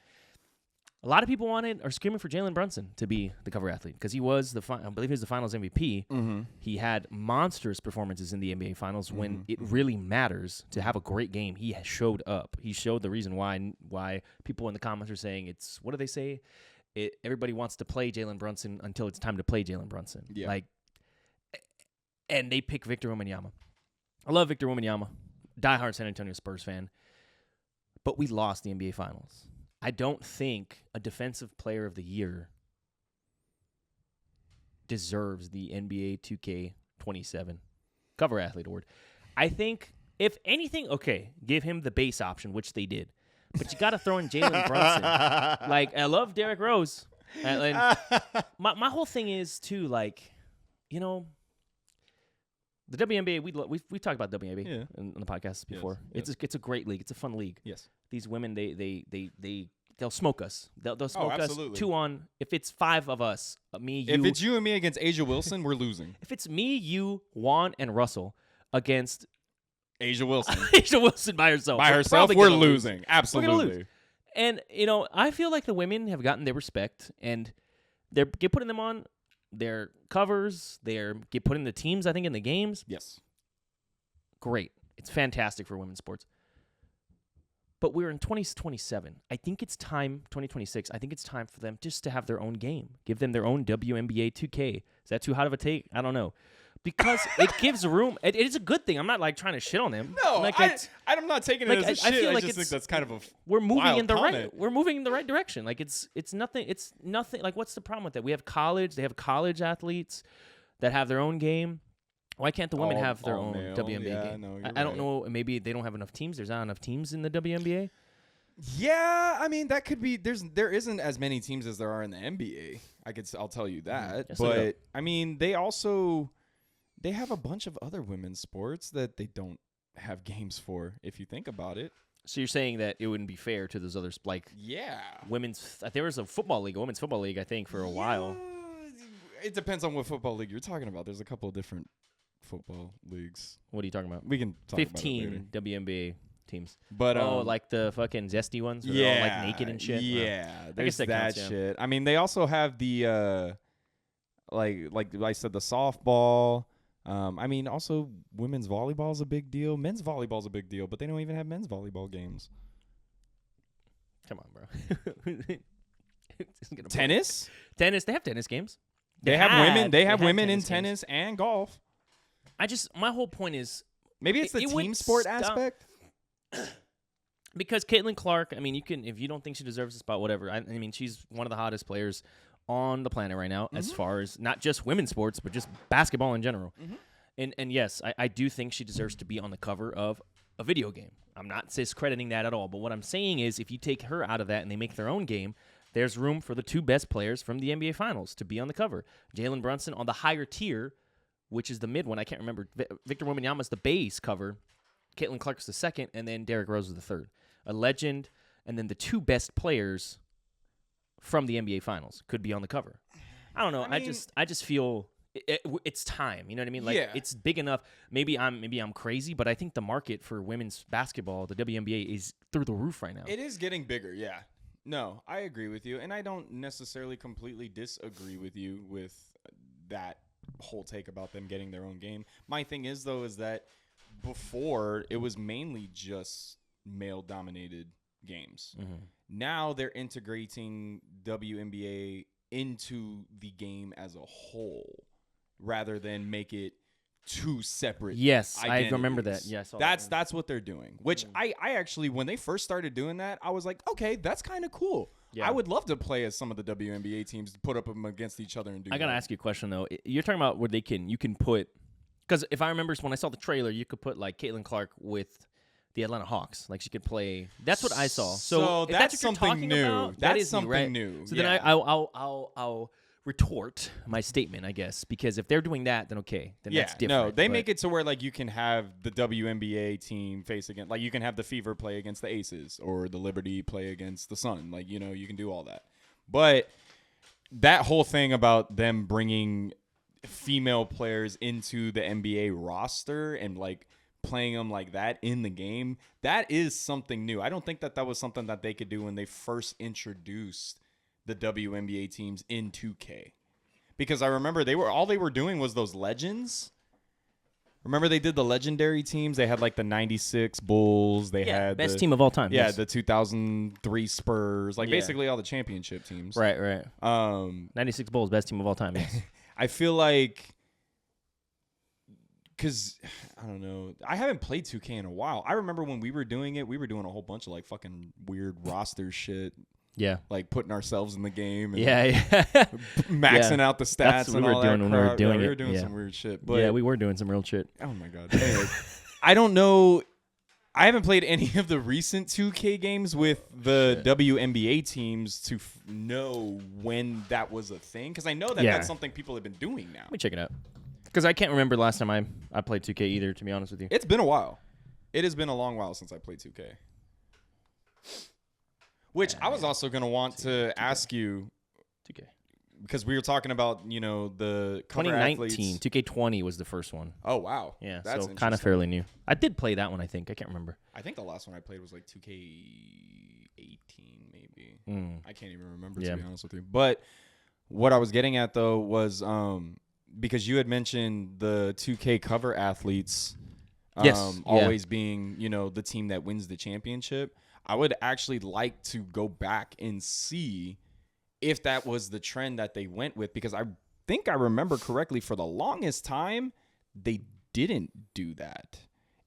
Speaker 1: A lot of people are screaming for Jalen Brunson to be the cover athlete because he was I believe he was the Finals MVP.
Speaker 2: Mm-hmm.
Speaker 1: He had monstrous performances in the NBA Finals when it really matters to have a great game. He showed up. He showed the reason why people in the comments are saying what do they say? Everybody wants to play Jalen Brunson until it's time to play Jalen Brunson.
Speaker 2: Yeah.
Speaker 1: And they pick Victor Wembanyama. I love Victor Wembanyama, diehard San Antonio Spurs fan, but we lost the NBA Finals. I don't think a Defensive Player of the Year deserves the NBA 2K27 cover athlete award. I think, if anything, okay, give him the base option, which they did. But you got to throw in Jalen Brunson. I love Derrick Rose. And my whole thing is, too, the WNBA, we've talked about WNBA in the podcast before.
Speaker 2: Yes.
Speaker 1: It's a great league. It's a fun league.
Speaker 2: Yes.
Speaker 1: These women, they'll smoke us. They'll smoke us
Speaker 2: absolutely.
Speaker 1: 2-on. If it's 5 of us, me, you.
Speaker 2: If it's you and me against Asia Wilson, we're losing.
Speaker 1: If it's me, you, Juan, and Russell against
Speaker 2: Asia Wilson
Speaker 1: by herself.
Speaker 2: We're losing. Absolutely.
Speaker 1: We're gonna lose. And I feel like the women have gotten their respect, and they're putting them on their covers. They're putting the teams, I think, in the games.
Speaker 2: Yes.
Speaker 1: Great. It's fantastic for women's sports. But we're in 2027. I think it's time, 2026, I think it's time for them just to have their own game. Give them their own WNBA 2K. Is that too hot of a take? I don't know. Because it gives room. It is a good thing. I'm not trying to shit on them.
Speaker 2: No, I'm not taking it as a shit.
Speaker 1: I feel like
Speaker 2: just think that's kind of a
Speaker 1: we're moving in the
Speaker 2: comment.
Speaker 1: we're moving in the right direction. It's nothing. It's nothing. What's the problem with that? We have college. They have college athletes that have their own game. Why can't the women have their own WNBA game?
Speaker 2: No,
Speaker 1: I don't know. Maybe they don't have enough teams. There's not enough teams in the WNBA.
Speaker 2: Yeah, I mean that could be. There isn't as many teams as there are in the NBA. I'll tell you that.
Speaker 1: Yes,
Speaker 2: but I mean, they have a bunch of other women's sports that they don't have games for. If you think about it.
Speaker 1: So you're saying that it wouldn't be fair to those others, women's. There was a football league, a women's football league, I think, for a while.
Speaker 2: It depends on what football league you're talking about. There's a couple of different football leagues.
Speaker 1: What are you talking about?
Speaker 2: We can talk
Speaker 1: 15
Speaker 2: about it later.
Speaker 1: WNBA teams.
Speaker 2: But
Speaker 1: like the fucking zesty ones where they're all naked and shit.
Speaker 2: Yeah, there's
Speaker 1: that
Speaker 2: that
Speaker 1: counts,
Speaker 2: shit. I mean, they also have the like I said, the softball. I mean, also women's volleyball is a big deal. Men's volleyball is a big deal, but they don't even have men's volleyball games.
Speaker 1: Come on, bro.
Speaker 2: Tennis?
Speaker 1: Tennis. They have tennis games.
Speaker 2: They have women. They have
Speaker 1: had
Speaker 2: women in
Speaker 1: games.
Speaker 2: tennis and golf.
Speaker 1: My whole point is
Speaker 2: Maybe it's the
Speaker 1: it would
Speaker 2: team sport
Speaker 1: stop-
Speaker 2: aspect.
Speaker 1: because Caitlin Clark. I mean, if you don't think she deserves a spot, whatever. I mean, she's one of the hottest players on the planet right now, as far as not just women's sports, but just basketball in general. And yes, I do think she deserves to be on the cover of a video game. I'm not discrediting that at all. But what I'm saying is, if you take her out of that and they make their own game, there's room for the two best players from the NBA Finals to be on the cover. Jalen Brunson on the higher tier, which is the mid one. I can't remember. Victor Wembanyama's the base cover. Caitlin Clark's the second, and then Derrick Rose is the third. A legend, and then the two best players from the NBA Finals could be on the cover. I don't know.
Speaker 2: I mean,
Speaker 1: I just feel it's time. You know what I mean? Like it's big enough. Maybe I'm crazy, but I think the market for women's basketball, the WNBA, is through the roof right now.
Speaker 2: It is getting bigger. Yeah. No, I agree with you, and I don't necessarily completely disagree with you with that whole take about them getting their own game. My thing is though is that before it was mainly just male-dominated games. Now they're integrating WNBA into the game as a whole rather than make it two separate
Speaker 1: Yes,
Speaker 2: identities.
Speaker 1: I remember that. Yeah, I saw
Speaker 2: That's what they're doing, which I actually, when they first started doing that, I was like, okay, that's kind of cool.
Speaker 1: Yeah.
Speaker 2: I would love to play as some of the WNBA teams, put up them against each other and do
Speaker 1: I gotta
Speaker 2: that.
Speaker 1: ask you a question though. You're talking about where you can put, because if I remember when I saw the trailer, you could put like Caitlin Clark with the Atlanta Hawks. Like she could play. That's what I saw. So if
Speaker 2: that's
Speaker 1: what you're
Speaker 2: something
Speaker 1: talking
Speaker 2: new.
Speaker 1: about,
Speaker 2: That's
Speaker 1: that is
Speaker 2: something
Speaker 1: right?
Speaker 2: new.
Speaker 1: So then
Speaker 2: Yeah.
Speaker 1: I'll retort my statement, I guess, because if they're doing that, then okay, then that's different.
Speaker 2: No, they
Speaker 1: But
Speaker 2: make it to where like you can have the WNBA team face against, like you can have the Fever play against the Aces or the Liberty play against the Sun. Like, you know, you can do all that. But that whole thing about them bringing female players into the NBA roster and like playing them like that in the game, that is something new. I don't think that was something that they could do when they first introduced the WNBA teams in 2K. Because I remember they were doing was those legends. Remember they did the legendary teams? They had like the 96 Bulls. They had
Speaker 1: best team of all time.
Speaker 2: Yeah,
Speaker 1: yes.
Speaker 2: the 2003 Spurs. Like
Speaker 1: Yeah.
Speaker 2: basically all the championship teams.
Speaker 1: Right. 96 Bulls, best team of all time. Yes.
Speaker 2: I feel like, because, I don't know, I haven't played 2K in a while. I remember when we were doing it, we were doing a whole bunch of like fucking weird roster shit.
Speaker 1: Yeah.
Speaker 2: Like putting ourselves in the game. And
Speaker 1: Yeah.
Speaker 2: maxing out the stats
Speaker 1: That's what
Speaker 2: and
Speaker 1: we were
Speaker 2: all
Speaker 1: doing
Speaker 2: that
Speaker 1: when we were
Speaker 2: crap.
Speaker 1: doing
Speaker 2: We
Speaker 1: it.
Speaker 2: were doing
Speaker 1: Yeah.
Speaker 2: some weird shit. But
Speaker 1: Yeah, we were doing some real shit.
Speaker 2: oh my God. Anyway, I don't know. I haven't played any of the recent 2K games with the WNBA teams to know when that was a thing. Because I know that that's something people have been doing now.
Speaker 1: Let me check it out. Because I can't remember the last time I played 2K either, to be honest with you.
Speaker 2: It's been a while. It has been a long while since I played 2K. Which I was also going to want to ask you,
Speaker 1: 2K.
Speaker 2: because we were talking about, you know, the cover
Speaker 1: 2019.
Speaker 2: athletes.
Speaker 1: 2K20 was the first one.
Speaker 2: Oh, wow.
Speaker 1: Yeah,
Speaker 2: That's
Speaker 1: so kind of
Speaker 2: interesting.
Speaker 1: fairly new. I did play that one, I think. I can't remember.
Speaker 2: I think the last one I played was like 2K18, maybe. I can't even remember,
Speaker 1: Yeah.
Speaker 2: to be honest with you. But what I was getting at, though, was because you had mentioned the 2K cover athletes always being, you know, the team that wins the championship. I would actually like to go back and see if that was the trend that they went with, because I think I remember correctly, for the longest time, they didn't do that.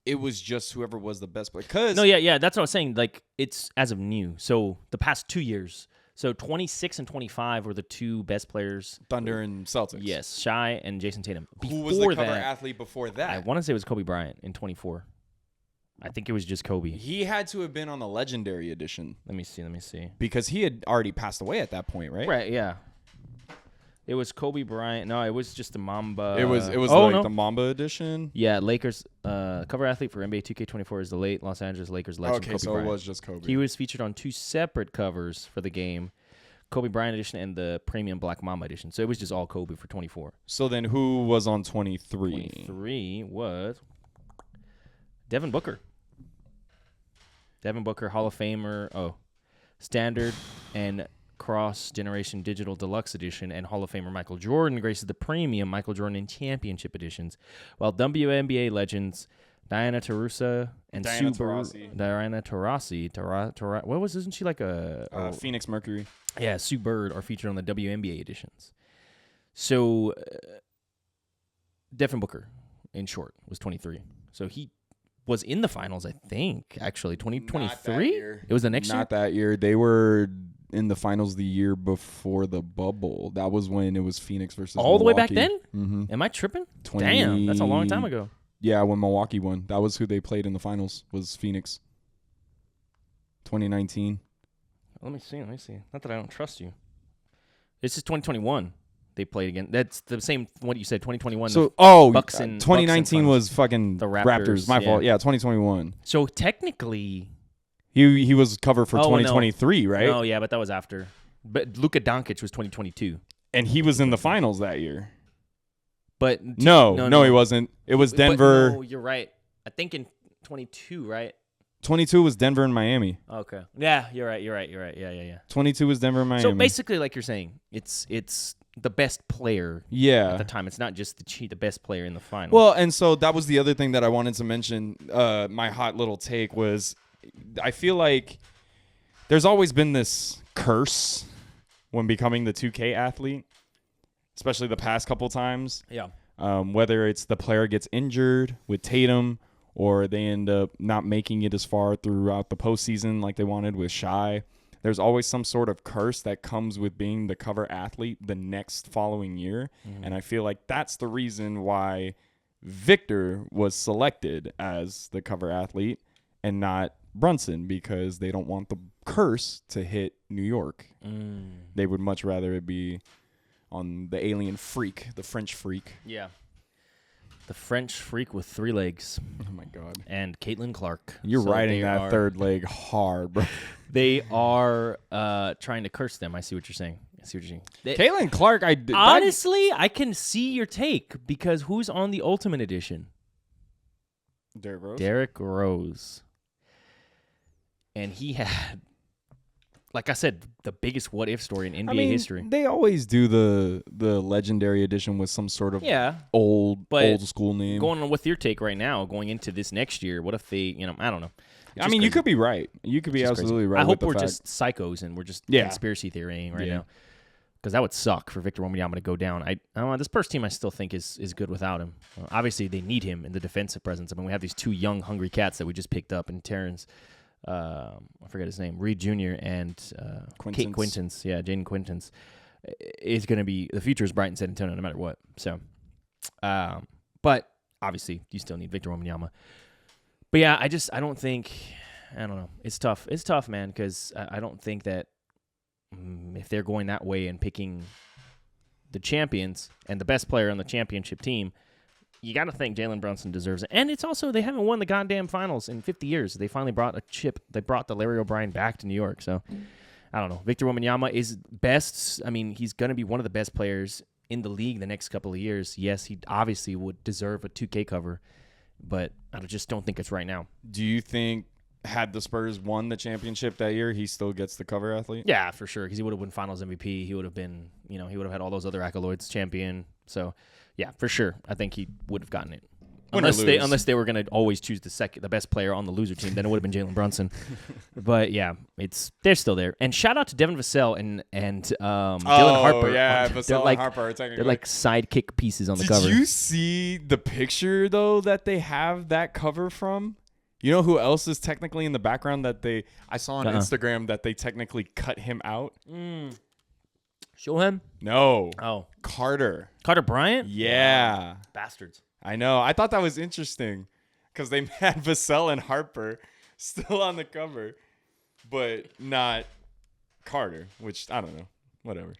Speaker 2: It was just whoever was the best player.
Speaker 1: No, yeah, that's what I was saying. Like, it's as of new. So the past 2 years. So 26 and 25 were the two best players.
Speaker 2: Thunder and Celtics.
Speaker 1: Yes, Shai and Jason Tatum.
Speaker 2: Who was the cover
Speaker 1: that,
Speaker 2: athlete before that?
Speaker 1: I want to say it was Kobe Bryant in 24. I think it was just Kobe.
Speaker 2: He had to have been on the Legendary Edition
Speaker 1: Let me see.
Speaker 2: because he had already passed away at that point, right?
Speaker 1: Right, yeah. It was Kobe Bryant. No, it was just the Mamba.
Speaker 2: It was
Speaker 1: oh,
Speaker 2: like
Speaker 1: no.
Speaker 2: the Mamba Edition.
Speaker 1: Yeah, Lakers cover athlete for NBA 2K24 is the late Los Angeles Lakers legend
Speaker 2: Okay,
Speaker 1: Kobe
Speaker 2: so
Speaker 1: Bryant.
Speaker 2: it was just Kobe.
Speaker 1: He was featured on two separate covers for the game, Kobe Bryant edition and the premium Black Mamba edition. So it was just all Kobe for 24.
Speaker 2: So then who was on 23?
Speaker 1: 23 was Devin Booker. Devin Booker, Hall of Famer. Oh, Standard and Cross Generation Digital Deluxe Edition, and Hall of Famer Michael Jordan graces the premium Michael Jordan and Championship editions, while WNBA legends Diana Taurasi and
Speaker 2: Diana
Speaker 1: Diana Taurasi. What was? Isn't she like a
Speaker 2: Phoenix Mercury?
Speaker 1: Yeah, Sue Bird are featured on the WNBA editions. So, Devin Booker, in short, was 23. So he was in the finals, I think, actually. 2023? It was the next year?
Speaker 2: Not that year. They were in the finals the year before the bubble. That was when it was Phoenix versus
Speaker 1: All
Speaker 2: Milwaukee.
Speaker 1: the way back then?
Speaker 2: Mm-hmm.
Speaker 1: Am I tripping? Damn, that's a long time ago.
Speaker 2: Yeah, when Milwaukee won. That was who they played in the finals, was Phoenix. 2019.
Speaker 1: Let me see. Not that I don't trust you. This is 2021. They played again. That's the same what you said, 2021.
Speaker 2: So,
Speaker 1: Bucks and
Speaker 2: 2019 was fucking
Speaker 1: the
Speaker 2: Raptors. My fault. Yeah, 2021.
Speaker 1: So technically,
Speaker 2: he was covered for 2023,
Speaker 1: no.
Speaker 2: right?
Speaker 1: No, yeah, but that was after. But Luka Doncic was 2022.
Speaker 2: And he was in the finals that year.
Speaker 1: But
Speaker 2: no, he wasn't. It was Denver.
Speaker 1: No, you're right. I think in 22, right?
Speaker 2: 22 was Denver and Miami.
Speaker 1: Okay. Yeah, you're right. Yeah.
Speaker 2: 22 was Denver and Miami.
Speaker 1: So basically, like you're saying, it's the best player at the time. It's not just the best player in the final.
Speaker 2: Well, and so that was the other thing that I wanted to mention. My hot little take was I feel like there's always been this curse when becoming the 2K athlete, especially the past couple times.
Speaker 1: Yeah.
Speaker 2: Whether it's the player gets injured with Tatum or they end up not making it as far throughout the postseason like they wanted with Shai. There's always some sort of curse that comes with being the cover athlete the next following year. Mm-hmm. And I feel like that's the reason why Victor was selected as the cover athlete and not Brunson, because they don't want the curse to hit New York. They would much rather it be on the alien freak, the French freak.
Speaker 1: Yeah. The French freak with 3 legs.
Speaker 2: Oh, my God.
Speaker 1: And Caitlin Clark.
Speaker 2: You're riding that third leg hard, bro.
Speaker 1: They are trying to curse them. I see what you're saying.
Speaker 2: Caitlin Clark,
Speaker 1: honestly, I can see your take, because who's on the Ultimate Edition? Derrick Rose. And he had, like I said, the biggest what-if story in NBA history.
Speaker 2: They always do the Legendary Edition with some sort of old school name.
Speaker 1: Going on with your take right now, going into this next year, what if they, I don't know.
Speaker 2: I mean, you could be right. You could be absolutely right.
Speaker 1: I hope we're just psychos and we're just conspiracy theorying right now. Because that would suck for Victor Wembanyama to go down. I don't know. This Spurs team I still think is good without him. Obviously, they need him in the defensive presence. I mean, we have these 2 young, hungry cats that we just picked up, and Terrence, I forget his name, Reed Jr. and Kate Quintans. Yeah, Jaden Quintans is going to be, the future is bright in San Antonio no matter what. So, but obviously, you still need Victor Wembanyama. But yeah, I don't know. It's tough. It's tough, man, because I don't think that if they're going that way and picking the champions and the best player on the championship team, you got to think Jalen Brunson deserves it. And it's also, they haven't won the goddamn finals in 50 years. They finally brought a chip. They brought the Larry O'Brien back to New York. So, I don't know. Victor Wembanyama is best. I mean, he's going to be one of the best players in the league the next couple of years. Yes, he obviously would deserve a 2K cover, but I just don't think it's right now.
Speaker 2: Do you think had the Spurs won the championship that year, he still gets the cover athlete?
Speaker 1: Yeah, for sure, because he would have won Finals MVP. He would have been, he would have had all those other accolades, champion. So, yeah, for sure, I think he would have gotten it. Unless they were going to always choose the best player on the loser team, then it would have been Jalen Brunson. But yeah, they're still there. And shout out to Devin Vassell and Dylan Harper.
Speaker 2: Yeah, Vassell and Harper are
Speaker 1: technically. They're like sidekick pieces on the cover.
Speaker 2: Did you see the picture though that they have that cover from? You know who else is technically in the background I saw on Instagram that they technically cut him out?
Speaker 1: Show him?
Speaker 2: No.
Speaker 1: Oh.
Speaker 2: Carter
Speaker 1: Bryant?
Speaker 2: Yeah.
Speaker 1: Bastards.
Speaker 2: I know. I thought that was interesting because they had Vassell and Harper still on the cover, but not Carter, which I don't know. Whatever.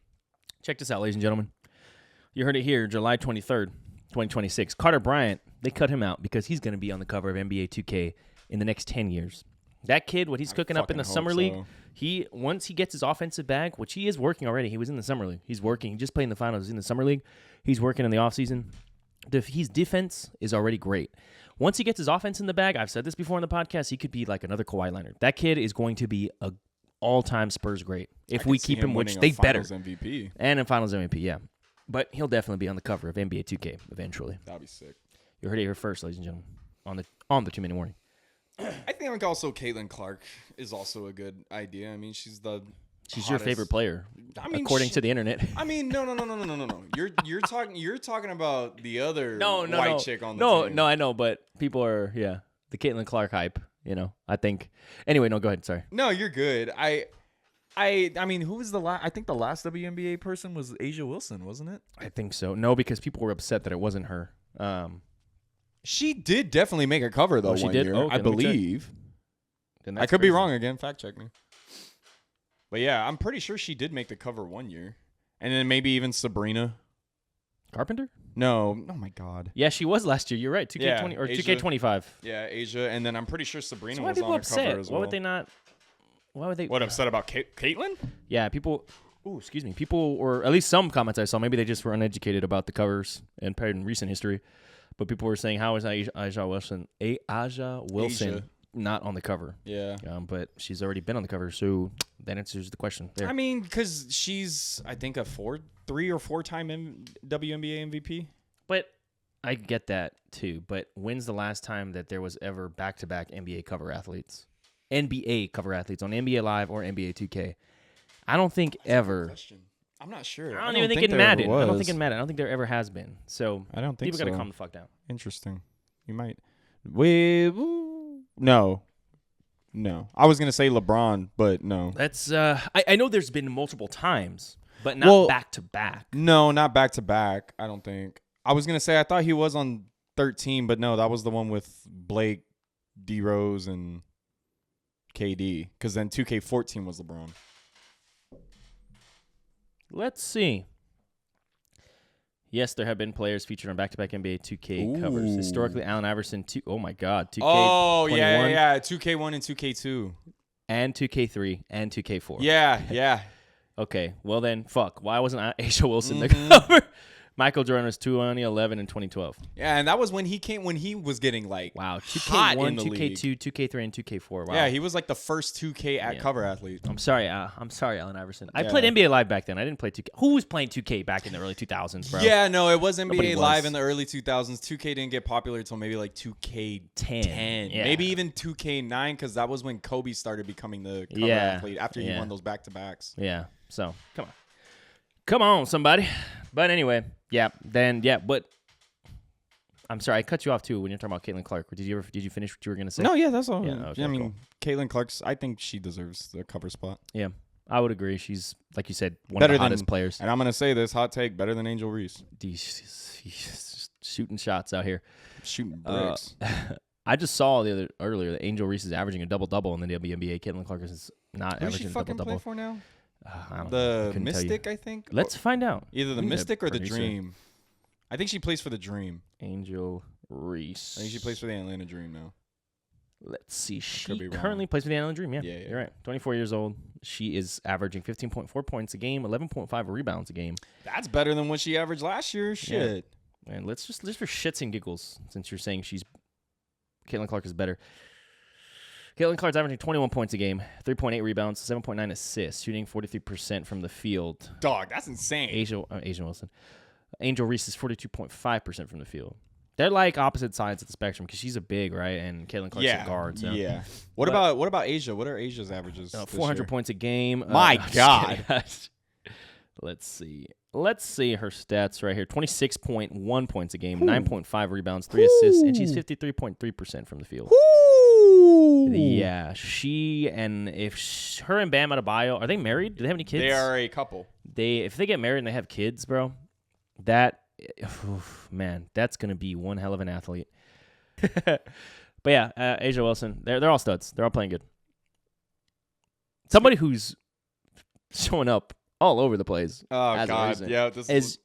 Speaker 1: Check this out, ladies and gentlemen. You heard it here, July 23rd, 2026. Carter Bryant, they cut him out because he's going to be on the cover of NBA 2K in the next 10 years. That kid, what he's cooking up in the summer league, once he gets his offensive bag, which he is working already. He was in the summer league. He's working. He just played in the finals. He's in the summer league. He's working in the offseason. His defense is already great. Once he gets his offense in the bag, I've said this before in the podcast, he could be like another Kawhi Leonard. That kid is going to be a all-time Spurs great if we keep him, which they better.
Speaker 2: MVP.
Speaker 1: And in Finals MVP, yeah. But he'll definitely be on the cover of NBA 2K eventually.
Speaker 2: That'd be sick.
Speaker 1: You heard it here first, ladies and gentlemen. on the 2 minute warning.
Speaker 2: I think also Caitlin Clark is also a good idea. I mean, she's
Speaker 1: your
Speaker 2: hottest-
Speaker 1: favorite player,
Speaker 2: I mean,
Speaker 1: according to the internet.
Speaker 2: I mean, no. You're talking about the other
Speaker 1: no,
Speaker 2: white chick on the team.
Speaker 1: No, I know, but people are the Caitlin Clark hype. I think. Anyway, no, go ahead. Sorry.
Speaker 2: No, you're good. I mean, who was the last? I think the last WNBA person was Asia Wilson, wasn't it?
Speaker 1: I think so. No, because people were upset that it wasn't her.
Speaker 2: She did definitely make a cover though.
Speaker 1: she
Speaker 2: one
Speaker 1: did?
Speaker 2: year,
Speaker 1: Oh, okay,
Speaker 2: I
Speaker 1: let me check.
Speaker 2: believe.
Speaker 1: Then
Speaker 2: I
Speaker 1: that's
Speaker 2: could be
Speaker 1: crazy.
Speaker 2: wrong again. Fact check me. But yeah, I'm pretty sure she did make the cover one year, and then maybe even Sabrina.
Speaker 1: Carpenter?
Speaker 2: No, oh my God.
Speaker 1: Yeah, she was last year. You're right. 2K20
Speaker 2: Yeah,
Speaker 1: or
Speaker 2: Asia.
Speaker 1: 2K25.
Speaker 2: Yeah, Asia, and then I'm pretty sure Sabrina
Speaker 1: So why are
Speaker 2: was
Speaker 1: people
Speaker 2: on the
Speaker 1: upset?
Speaker 2: cover as well.
Speaker 1: Why would they not? Why would they?
Speaker 2: What upset about Caitlyn?
Speaker 1: Yeah, people. Ooh, excuse me. People, or at least some comments I saw, maybe they just were uneducated about the covers and in recent history. But people were saying, how is Aja Wilson
Speaker 2: Asia.
Speaker 1: not on the cover?
Speaker 2: Yeah.
Speaker 1: But she's already been on the cover, so that answers the question there.
Speaker 2: I mean, because she's, I think, a 3 or 4 time WNBA MVP.
Speaker 1: But I get that too. But when's the last time that there was ever back-to-back NBA cover athletes? NBA cover athletes on NBA Live or NBA 2K? I don't think ever.
Speaker 2: Question. I'm not sure.
Speaker 1: I don't even think in
Speaker 2: there
Speaker 1: Madden.
Speaker 2: ever
Speaker 1: I don't
Speaker 2: was.
Speaker 1: think in Madden. I don't think there ever has been. So
Speaker 2: I don't think
Speaker 1: people
Speaker 2: so.
Speaker 1: gotta calm the fuck down.
Speaker 2: Interesting. You might. No. I was gonna say LeBron, but no.
Speaker 1: That's I know there's been multiple times, but not back to back.
Speaker 2: No, not back to back. I don't think. I was gonna say I thought he was on 13, but no, that was the one with Blake, D Rose, and KD. Because then 2K14 was LeBron.
Speaker 1: Let's see. Yes, there have been players featured on back-to-back NBA 2K covers.
Speaker 2: Ooh.
Speaker 1: Historically, Allen Iverson. Oh my God, 2K.
Speaker 2: Oh
Speaker 1: 21,
Speaker 2: yeah. 2K1 and 2K2.
Speaker 1: and 2K3 and 2K4.
Speaker 2: Yeah.
Speaker 1: Okay, well then, fuck. Why wasn't Asia Wilson the
Speaker 2: Mhm.
Speaker 1: cover? Michael Jordan was 2011 and 2012.
Speaker 2: Yeah, and that was when he was getting like
Speaker 1: Wow,
Speaker 2: hot in
Speaker 1: 2K1,
Speaker 2: the
Speaker 1: 2K2, 2K3, and 2K4. Wow.
Speaker 2: Yeah, he was like the first 2K cover athlete.
Speaker 1: I'm sorry, Allen Iverson. I
Speaker 2: Yeah.
Speaker 1: played NBA Live back then. I didn't play 2K. Who was playing 2K back in the early 2000s, bro?
Speaker 2: Yeah, no, it was
Speaker 1: Nobody
Speaker 2: NBA
Speaker 1: was.
Speaker 2: Live in the early 2000s. 2K didn't get popular until maybe like 2K10.
Speaker 1: Yeah.
Speaker 2: Maybe even 2K9 because that was when Kobe started becoming the cover
Speaker 1: Yeah.
Speaker 2: athlete after he
Speaker 1: Yeah.
Speaker 2: won those back-to-backs.
Speaker 1: Yeah. So come on, somebody. But anyway, but I'm sorry, I cut you off too when you're talking about Caitlin Clark. Did you finish what you were gonna say?
Speaker 2: No, yeah, that's all.
Speaker 1: Yeah, okay,
Speaker 2: I mean, Caitlin Clark's. I think she deserves the cover spot.
Speaker 1: Yeah, I would agree. She's, like you said, one
Speaker 2: Better
Speaker 1: of the hottest
Speaker 2: than-
Speaker 1: players.
Speaker 2: And I'm gonna say this hot take: better than Angel Reese.
Speaker 1: He's shooting shots out here.
Speaker 2: Shooting bricks.
Speaker 1: I just saw earlier that Angel Reese is averaging a double-double in the WNBA. Caitlin Clark is not
Speaker 2: Who does she
Speaker 1: averaging a
Speaker 2: fucking play
Speaker 1: double-double.
Speaker 2: for now?
Speaker 1: I don't know. I
Speaker 2: The
Speaker 1: couldn't tell you.
Speaker 2: Mystic, I think.
Speaker 1: Let's find out.
Speaker 2: Either the
Speaker 1: We need a
Speaker 2: Mystic or the
Speaker 1: producer.
Speaker 2: Dream. I think she plays for the Dream.
Speaker 1: Angel Reese.
Speaker 2: I think she plays for the Atlanta Dream now.
Speaker 1: Let's see.
Speaker 2: be
Speaker 1: She
Speaker 2: wrong.
Speaker 1: currently plays for the Atlanta Dream. Yeah,
Speaker 2: Yeah.
Speaker 1: you're right. 24 years old. She is averaging 15.4 points a game, 11.5 rebounds a game.
Speaker 2: That's better than what she averaged last year. Shit.
Speaker 1: And let's just for shits and giggles, since you're saying Caitlin Clark is better. Caitlin Clark's averaging 21 points a game, 3.8 rebounds, 7.9 assists, shooting 43% from the field.
Speaker 2: Dog, that's insane.
Speaker 1: Asian Wilson. Angel Reese is 42.5% from the field. They're like opposite sides of the spectrum because she's a big, right? And Caitlin Clark's a guard. So.
Speaker 2: Yeah. What about Asia? What are Asia's averages? this
Speaker 1: 400
Speaker 2: year?
Speaker 1: points a game.
Speaker 2: My
Speaker 1: I'm just
Speaker 2: God.
Speaker 1: kidding. Let's see her stats right here. 26.1 points a game, 9.5 rebounds, 3 assists, and she's 53.3% from the field. Yeah, her and Bam Adebayo, are they married? Do they have any kids?
Speaker 2: They are a couple.
Speaker 1: If they get married and they have kids, bro, man, that's gonna be one hell of an athlete. But yeah, Asia Wilson, they're all studs. They're all playing good. Somebody who's showing up all over the place.
Speaker 2: Oh
Speaker 1: as a
Speaker 2: God,
Speaker 1: reason
Speaker 2: yeah.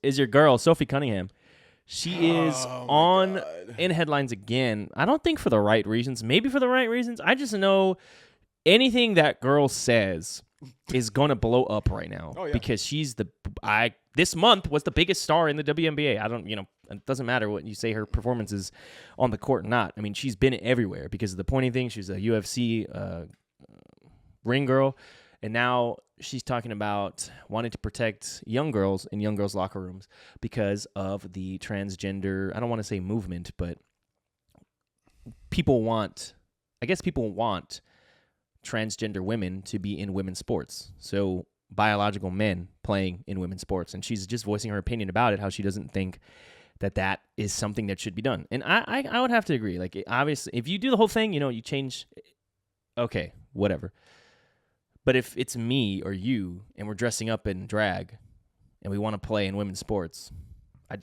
Speaker 1: is your girl Sophie Cunningham. She is
Speaker 2: God.
Speaker 1: in headlines again. I don't think for the right reasons. Maybe for the right reasons. I just know anything that girl says is gonna blow up right now.
Speaker 2: Oh, yeah.
Speaker 1: Because she's this month was the biggest star in the WNBA. It doesn't matter what you say her performance is on the court or not. I mean, she's been everywhere because of the pointing thing. She's a UFC ring girl. And now she's talking about wanting to protect young girls in young girls' locker rooms because of the transgender, I don't want to say movement, but people want transgender women to be in women's sports. So biological men playing in women's sports. And she's just voicing her opinion about it, how she doesn't think that is something that should be done. And I would have to agree. Like, obviously, if you do the whole thing, you change, okay, whatever. But if it's me or you and we're dressing up in drag and we want to play in women's sports,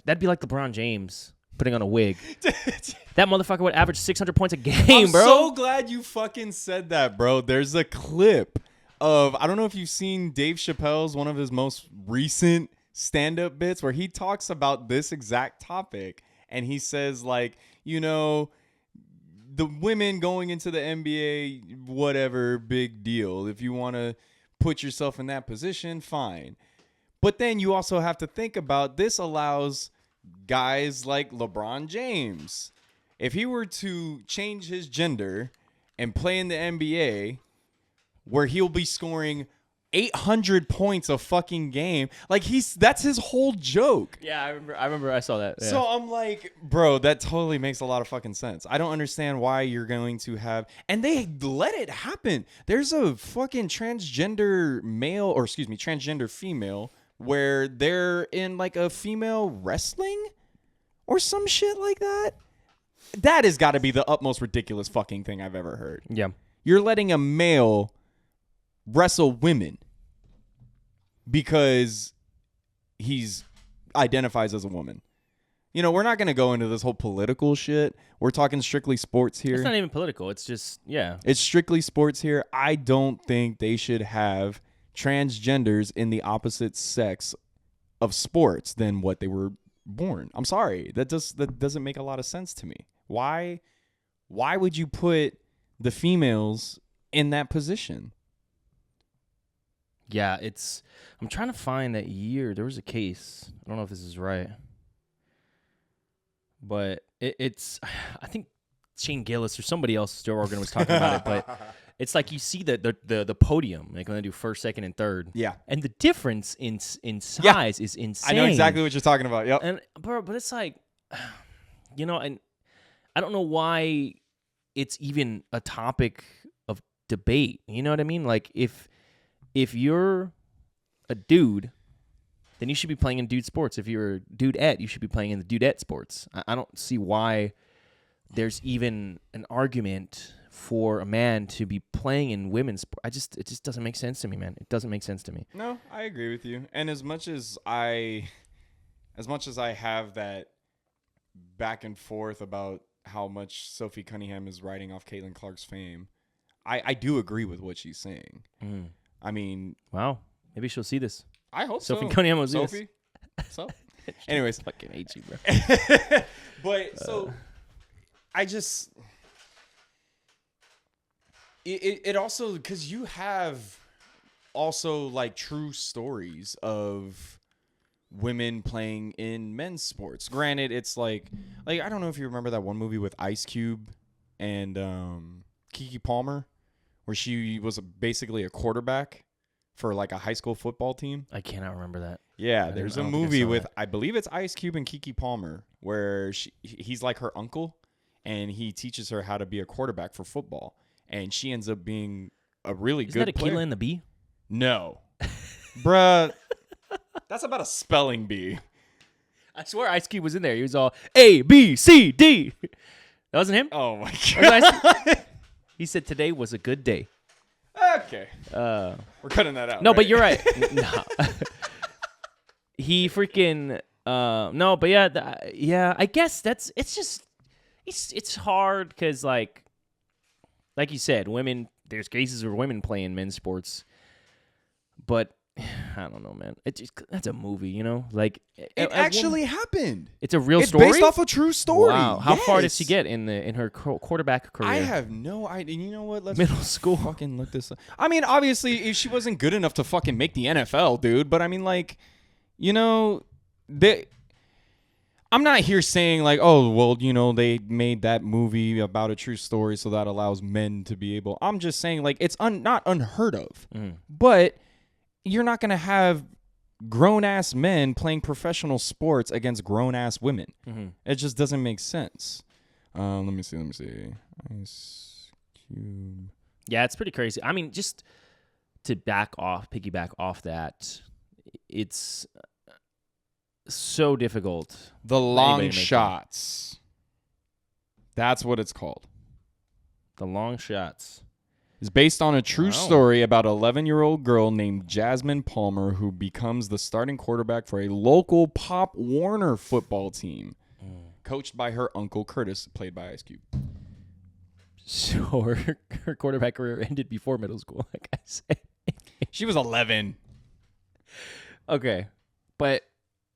Speaker 1: that'd be like LeBron James putting on a wig. That motherfucker would average 600 points a game,
Speaker 2: I'm
Speaker 1: bro.
Speaker 2: so glad you fucking said that, bro. There's a clip of, I don't know if you've seen Dave Chappelle's, one of his most recent stand-up bits, where he talks about this exact topic. And he says, like, the women going into the NBA, whatever, big deal. If you want to put yourself in that position, fine. But then you also have to think about, this allows guys like LeBron James, if he were to change his gender and play in the NBA, where he'll be scoring 800 points a fucking game, like that's his whole joke.
Speaker 1: Yeah, I remember I saw that. Yeah.
Speaker 2: So I'm like, bro, that totally makes a lot of fucking sense. I don't understand why you're going to have, and they let it happen. There's a fucking transgender female where they're in like a female wrestling or some shit like that. That has got to be the utmost ridiculous fucking thing I've ever heard.
Speaker 1: Yeah.
Speaker 2: You're letting a male wrestle women because he's identifies as a woman. We're not going to go into this whole political shit. We're talking strictly sports here.
Speaker 1: It's not even political. It's just, yeah.
Speaker 2: It's strictly sports here. I don't think they should have transgenders in the opposite sex of sports than what they were born. I'm sorry. That doesn't make a lot of sense to me. Why would you put the females in that position?
Speaker 1: Yeah, I'm trying to find that year. There was a case. I don't know if this is right. But it's I think Shane Gillis or somebody else, Joe Rogan was talking about it, but it's like you see the podium, like when they do first, second, and third.
Speaker 2: Yeah.
Speaker 1: And the difference in size is insane.
Speaker 2: I know exactly what you're talking about. Yep.
Speaker 1: And but it's like, and I don't know why it's even a topic of debate. You know what I mean? Like if you're a dude, then you should be playing in dude sports. If you're a dudette, you should be playing in the dudette sports. I don't see why there's even an argument for a man to be playing in women's sports. It just doesn't make sense to me, man. It doesn't make sense to me.
Speaker 2: No, I agree with you. And as much as I have that back and forth about how much Sophie Cunningham is riding off Caitlin Clark's fame, I do agree with what she's saying.
Speaker 1: Mm.
Speaker 2: I mean,
Speaker 1: wow, maybe she'll see this.
Speaker 2: I hope
Speaker 1: Sophie Cunningham was
Speaker 2: Sophie. So, anyways,
Speaker 1: fucking hate you, bro.
Speaker 2: But so, I just it also, because you have also like true stories of women playing in men's sports. Granted, it's like I don't know if you remember that one movie with Ice Cube and Keke Palmer, where she was basically a quarterback for like a high school football team.
Speaker 1: I cannot remember that.
Speaker 2: Yeah, there's a movie with, I believe it's Ice Cube and Keke Palmer, where he's like her uncle, and he teaches her how to be a quarterback for football, and she ends up being a really
Speaker 1: Isn't
Speaker 2: good
Speaker 1: that
Speaker 2: player.
Speaker 1: Aquila and the Bee?
Speaker 2: No. Bruh, that's about a spelling bee.
Speaker 1: I swear Ice Cube was in there. He was all A, B, C, D. That wasn't him?
Speaker 2: Oh my
Speaker 1: God. He said today was a good day.
Speaker 2: Okay. We're cutting that out.
Speaker 1: No,
Speaker 2: right?
Speaker 1: but you're right. No. He freaking no, but yeah, I guess it's hard because like you said, women, there's cases where women play in men's sports, but I don't know, man. That's a movie, like
Speaker 2: it actually happened.
Speaker 1: It's a real
Speaker 2: it's
Speaker 1: story.
Speaker 2: It's based off a true story.
Speaker 1: Wow, how far did she get in her quarterback career?
Speaker 2: I have no idea. You know what? Let's
Speaker 1: middle school.
Speaker 2: Fucking look this up. I mean, obviously, she wasn't good enough to fucking make the NFL, dude. But I mean, like, I'm not here saying like, oh, well, they made that movie about a true story, so that allows men to be able. I'm just saying like it's not unheard of, but you're not gonna have grown-ass men playing professional sports against grown-ass women. Mm-hmm. It just doesn't make sense. Let me see. Ice Cube.
Speaker 1: Yeah, it's pretty crazy. I mean, just to piggyback off that, it's so difficult.
Speaker 2: The
Speaker 1: anybody
Speaker 2: long
Speaker 1: to make
Speaker 2: shots. That's what it's called.
Speaker 1: The long shots.
Speaker 2: It's based on a true
Speaker 1: Wow.
Speaker 2: story about an 11-year-old girl named Jasmine Palmer who becomes the starting quarterback for a local Pop Warner football team, coached by her uncle Curtis, played by Ice Cube.
Speaker 1: So her quarterback career ended before middle school, like I said.
Speaker 2: She was 11.
Speaker 1: Okay, but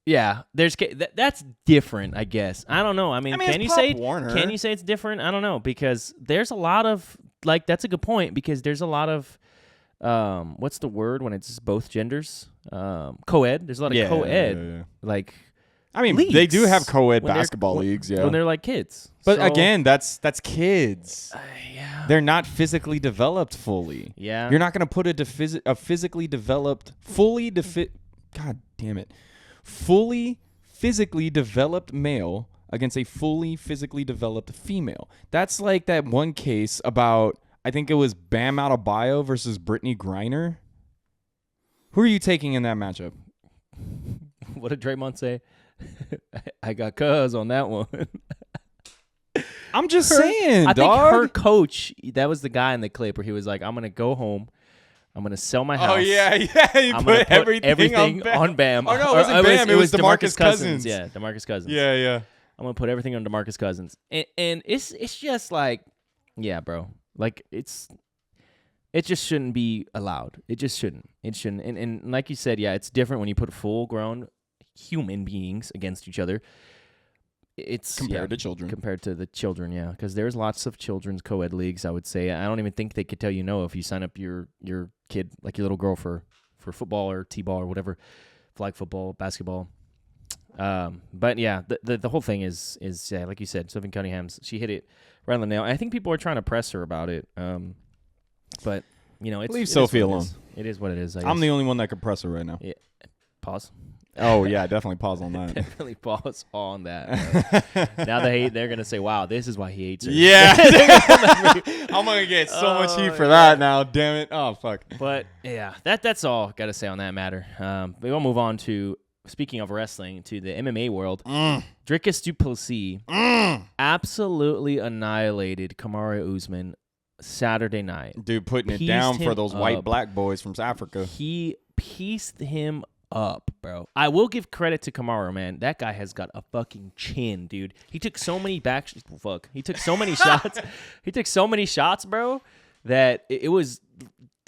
Speaker 1: yeah, that's different, I guess. I don't know. I mean,
Speaker 2: it's
Speaker 1: can you
Speaker 2: Pop
Speaker 1: say
Speaker 2: Warner.
Speaker 1: Can you say it's different? I don't know, because there's a lot of that's a good point, because there's a lot of what's the word when it's both genders? Co-ed. There's a lot of co-ed.
Speaker 2: Yeah.
Speaker 1: Like,
Speaker 2: I mean,
Speaker 1: leagues
Speaker 2: they do have co-ed
Speaker 1: when they're-
Speaker 2: basketball leagues, yeah.
Speaker 1: when they're like kids.
Speaker 2: But
Speaker 1: So,
Speaker 2: again, that's kids.
Speaker 1: yeah,
Speaker 2: They're not physically developed fully.
Speaker 1: yeah.
Speaker 2: You're not going to put a physically developed, fully physically developed male against a fully physically developed female. That's like that one case about, I think it was Bam Adebayo versus Brittany Griner. Who are you taking in that matchup?
Speaker 1: What did Draymond say? I got cuz on that one.
Speaker 2: I'm just saying,
Speaker 1: I
Speaker 2: dog.
Speaker 1: think her coach, that was the guy in the clip where he was like, I'm going to go home. I'm going to sell my house.
Speaker 2: Oh, yeah. He
Speaker 1: I'm gonna
Speaker 2: put everything
Speaker 1: on Bam.
Speaker 2: Oh, no, it wasn't Bam. It was DeMarcus Cousins.
Speaker 1: Yeah, DeMarcus Cousins.
Speaker 2: Yeah.
Speaker 1: I'm going to put everything on DeMarcus Cousins. And it's just like, yeah, bro. Like, it just shouldn't be allowed. It just shouldn't. It shouldn't. And like you said, yeah, it's different when you put full-grown human beings against each other. It's
Speaker 2: Compared to children.
Speaker 1: Compared to the children, yeah. Because there's lots of children's co-ed leagues, I would say. I don't even think they could tell you no if you sign up your kid, like your little girl, for football or t-ball or whatever, flag football, basketball. But yeah, the whole thing is yeah, like you said, Sylvan Cunningham's, she hit it right on the nail. I think people are trying to press her about it. But you know,
Speaker 2: Leave Sophie alone.
Speaker 1: It is what it is.
Speaker 2: I'm the only one that could press her right now.
Speaker 1: Yeah. Pause.
Speaker 2: Oh, yeah, definitely pause on that.
Speaker 1: Definitely pause on that. Now they're gonna say, "Wow, this is why he hates her."
Speaker 2: Yeah. I'm going to get so much heat for that now, damn it. Oh, fuck.
Speaker 1: But yeah, that's all got to say on that matter. We'll move on to, speaking of wrestling, to the MMA world. Dricus du Plessis absolutely annihilated Kamaru Usman Saturday night.
Speaker 2: Dude, putting it
Speaker 1: Pieced
Speaker 2: down for
Speaker 1: him
Speaker 2: those white
Speaker 1: up.
Speaker 2: black boys from Africa.
Speaker 1: He pieced him up, bro. I will give credit to Kamaru, man. That guy has got a fucking chin, dude. He took so many He took so many shots. He took so many shots, bro, that it was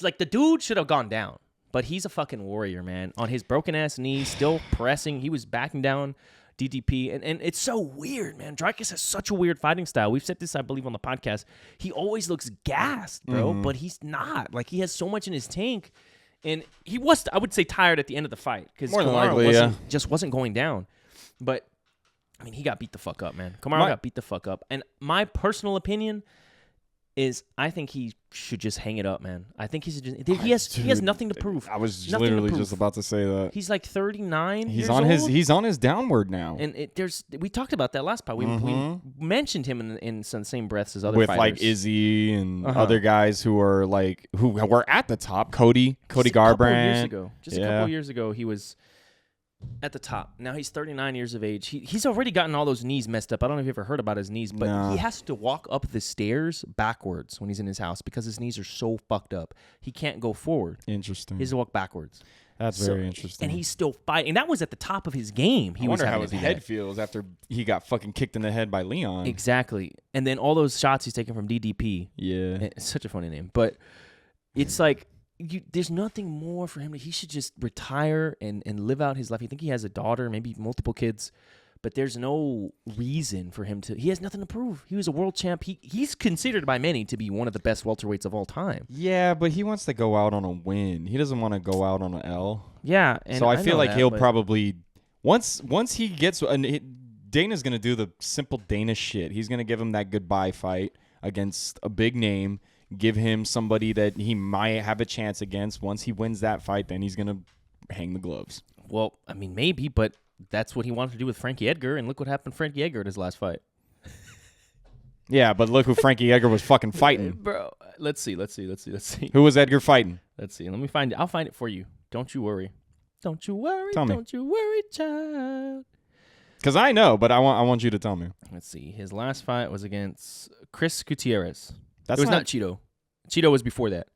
Speaker 1: like the dude should have gone down. But he's a fucking warrior, man. On his broken ass knee, still pressing. He was backing down DDP, and it's so weird, man. Dricus has such a weird fighting style. We've said this, I believe, on the podcast. He always looks gassed, bro, but he's not. Like, he has so much in his tank. And he was, I would say, tired at the end of the fight because
Speaker 2: More than
Speaker 1: Kamaru
Speaker 2: likely,
Speaker 1: just wasn't going down. But, I mean, he got beat the fuck up, man. Kamaru got beat the fuck up. And my personal opinion is I think he should just hang it up, man. I think he has nothing to prove.
Speaker 2: I was
Speaker 1: Nothing to
Speaker 2: literally
Speaker 1: prove.
Speaker 2: just about to say that.
Speaker 1: He's like 39
Speaker 2: He's
Speaker 1: years
Speaker 2: on
Speaker 1: old.
Speaker 2: he's on his downward now.
Speaker 1: And we talked about that last part. We mentioned him in some same breaths as other
Speaker 2: with
Speaker 1: fighters.
Speaker 2: like Izzy and other guys who were at the top. Cody Garbrandt.
Speaker 1: Just a couple years ago, he was at the top. Now he's 39 years of age. He's already gotten all those knees messed up. I don't know if you ever heard about his knees, but he has to walk up the stairs backwards when he's in his house because his knees are so fucked up. He can't go forward.
Speaker 2: Interesting.
Speaker 1: He has to walk backwards.
Speaker 2: That's very interesting.
Speaker 1: And he's still fighting. That was at the top of his game.
Speaker 2: I wonder how his head feels after he got fucking kicked in the head by Leon.
Speaker 1: Exactly. And then all those shots he's taking from DDP.
Speaker 2: Yeah.
Speaker 1: It's such a funny name. But it's like, there's nothing more for him. He should just retire and live out his life. I think he has a daughter, maybe multiple kids. But there's no reason for him to. He has nothing to prove. He was a world champ. He's considered by many to be one of the best welterweights of all time.
Speaker 2: Yeah, but he wants to go out on a win. He doesn't want to go out on an L.
Speaker 1: Yeah,
Speaker 2: so I feel like he'll probably once he gets Dana's gonna do the simple Dana shit. He's gonna give him that goodbye fight against a big name. Give him somebody that he might have a chance against. Once he wins that fight, then he's gonna hang the gloves.
Speaker 1: Well, I mean, maybe, but that's what he wanted to do with Frankie Edgar, and look what happened to Frankie Edgar at his last fight.
Speaker 2: Yeah, but look who Frankie Edgar was fucking fighting.
Speaker 1: Bro, let's see.
Speaker 2: Who was Edgar fighting?
Speaker 1: Let's see. Let me find it. I'll find it for you. Don't you worry. Don't you worry.
Speaker 2: Tell me.
Speaker 1: Don't you worry, child.
Speaker 2: Because I know, but I want you to tell me.
Speaker 1: Let's see. His last fight was against Chris Gutierrez.
Speaker 2: That's
Speaker 1: It was not Cheeto. Cheeto was before that.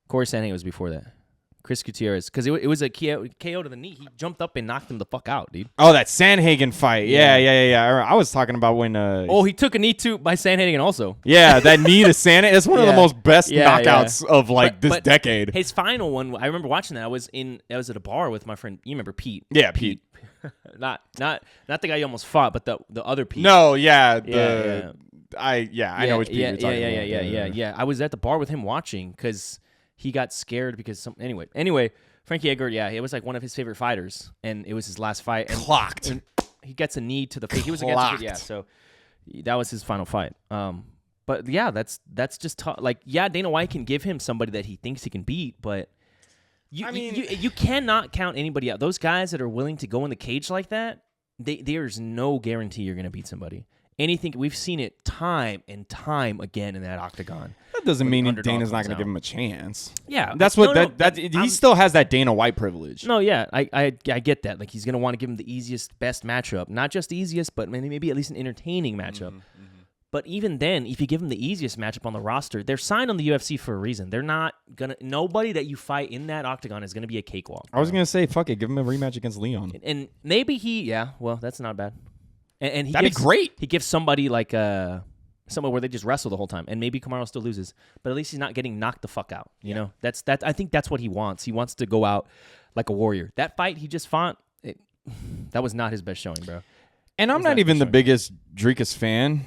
Speaker 1: Corey Sanhagen was before that. Chris Gutierrez, because it was a KO to the knee. He jumped up and knocked him the fuck out, dude.
Speaker 2: Oh, that Sanhagen fight. Yeah. I was talking about when.
Speaker 1: He took a knee to by Sanhagen also.
Speaker 2: Yeah, that knee to Sanhagen. It's one of the most best
Speaker 1: Yeah,
Speaker 2: knockouts of this
Speaker 1: But
Speaker 2: decade.
Speaker 1: His final one, I remember watching that. I was at a bar with my friend. You remember Pete?
Speaker 2: Yeah, Pete.
Speaker 1: not the guy you almost fought, but the other Pete.
Speaker 2: No, yeah,
Speaker 1: I
Speaker 2: know which Pete you're talking about.
Speaker 1: Yeah. I was at the bar with him watching because he got scared because Anyway, Frankie Edgar, it was like one of his favorite fighters, and it was his last fight. And,
Speaker 2: Clocked.
Speaker 1: and he gets a knee to the face. He was against so that was his final fight. But yeah, that's just tough. Like, Dana White can give him somebody that he thinks he can beat, but you cannot count anybody out. Those guys that are willing to go in the cage like that, there's no guarantee you're going to beat somebody. Anything, we've seen it time and time again in that octagon.
Speaker 2: That doesn't mean Dana's not going to give him a chance.
Speaker 1: Yeah,
Speaker 2: that's what he still has that Dana White privilege.
Speaker 1: No, yeah, I get that. Like, he's going to want to give him the easiest, best matchup, not just the easiest, but maybe at least an entertaining matchup. Mm-hmm. But even then, if you give them the easiest matchup on the roster, they're signed on the UFC for a reason. They're not gonna. Nobody that you fight in that octagon is gonna be a cakewalk.
Speaker 2: I was gonna say, fuck it, give him a rematch against Leon,
Speaker 1: and maybe well, that's not bad. And
Speaker 2: that'd be great.
Speaker 1: He gives somebody like somewhere where they just wrestle the whole time, and maybe Kamaru still loses, but at least he's not getting knocked the fuck out. You know, that's that. I think that's what he wants. He wants to go out like a warrior. That fight he just fought, that was not his best showing, bro.
Speaker 2: And I'm not even the biggest Dricus fan.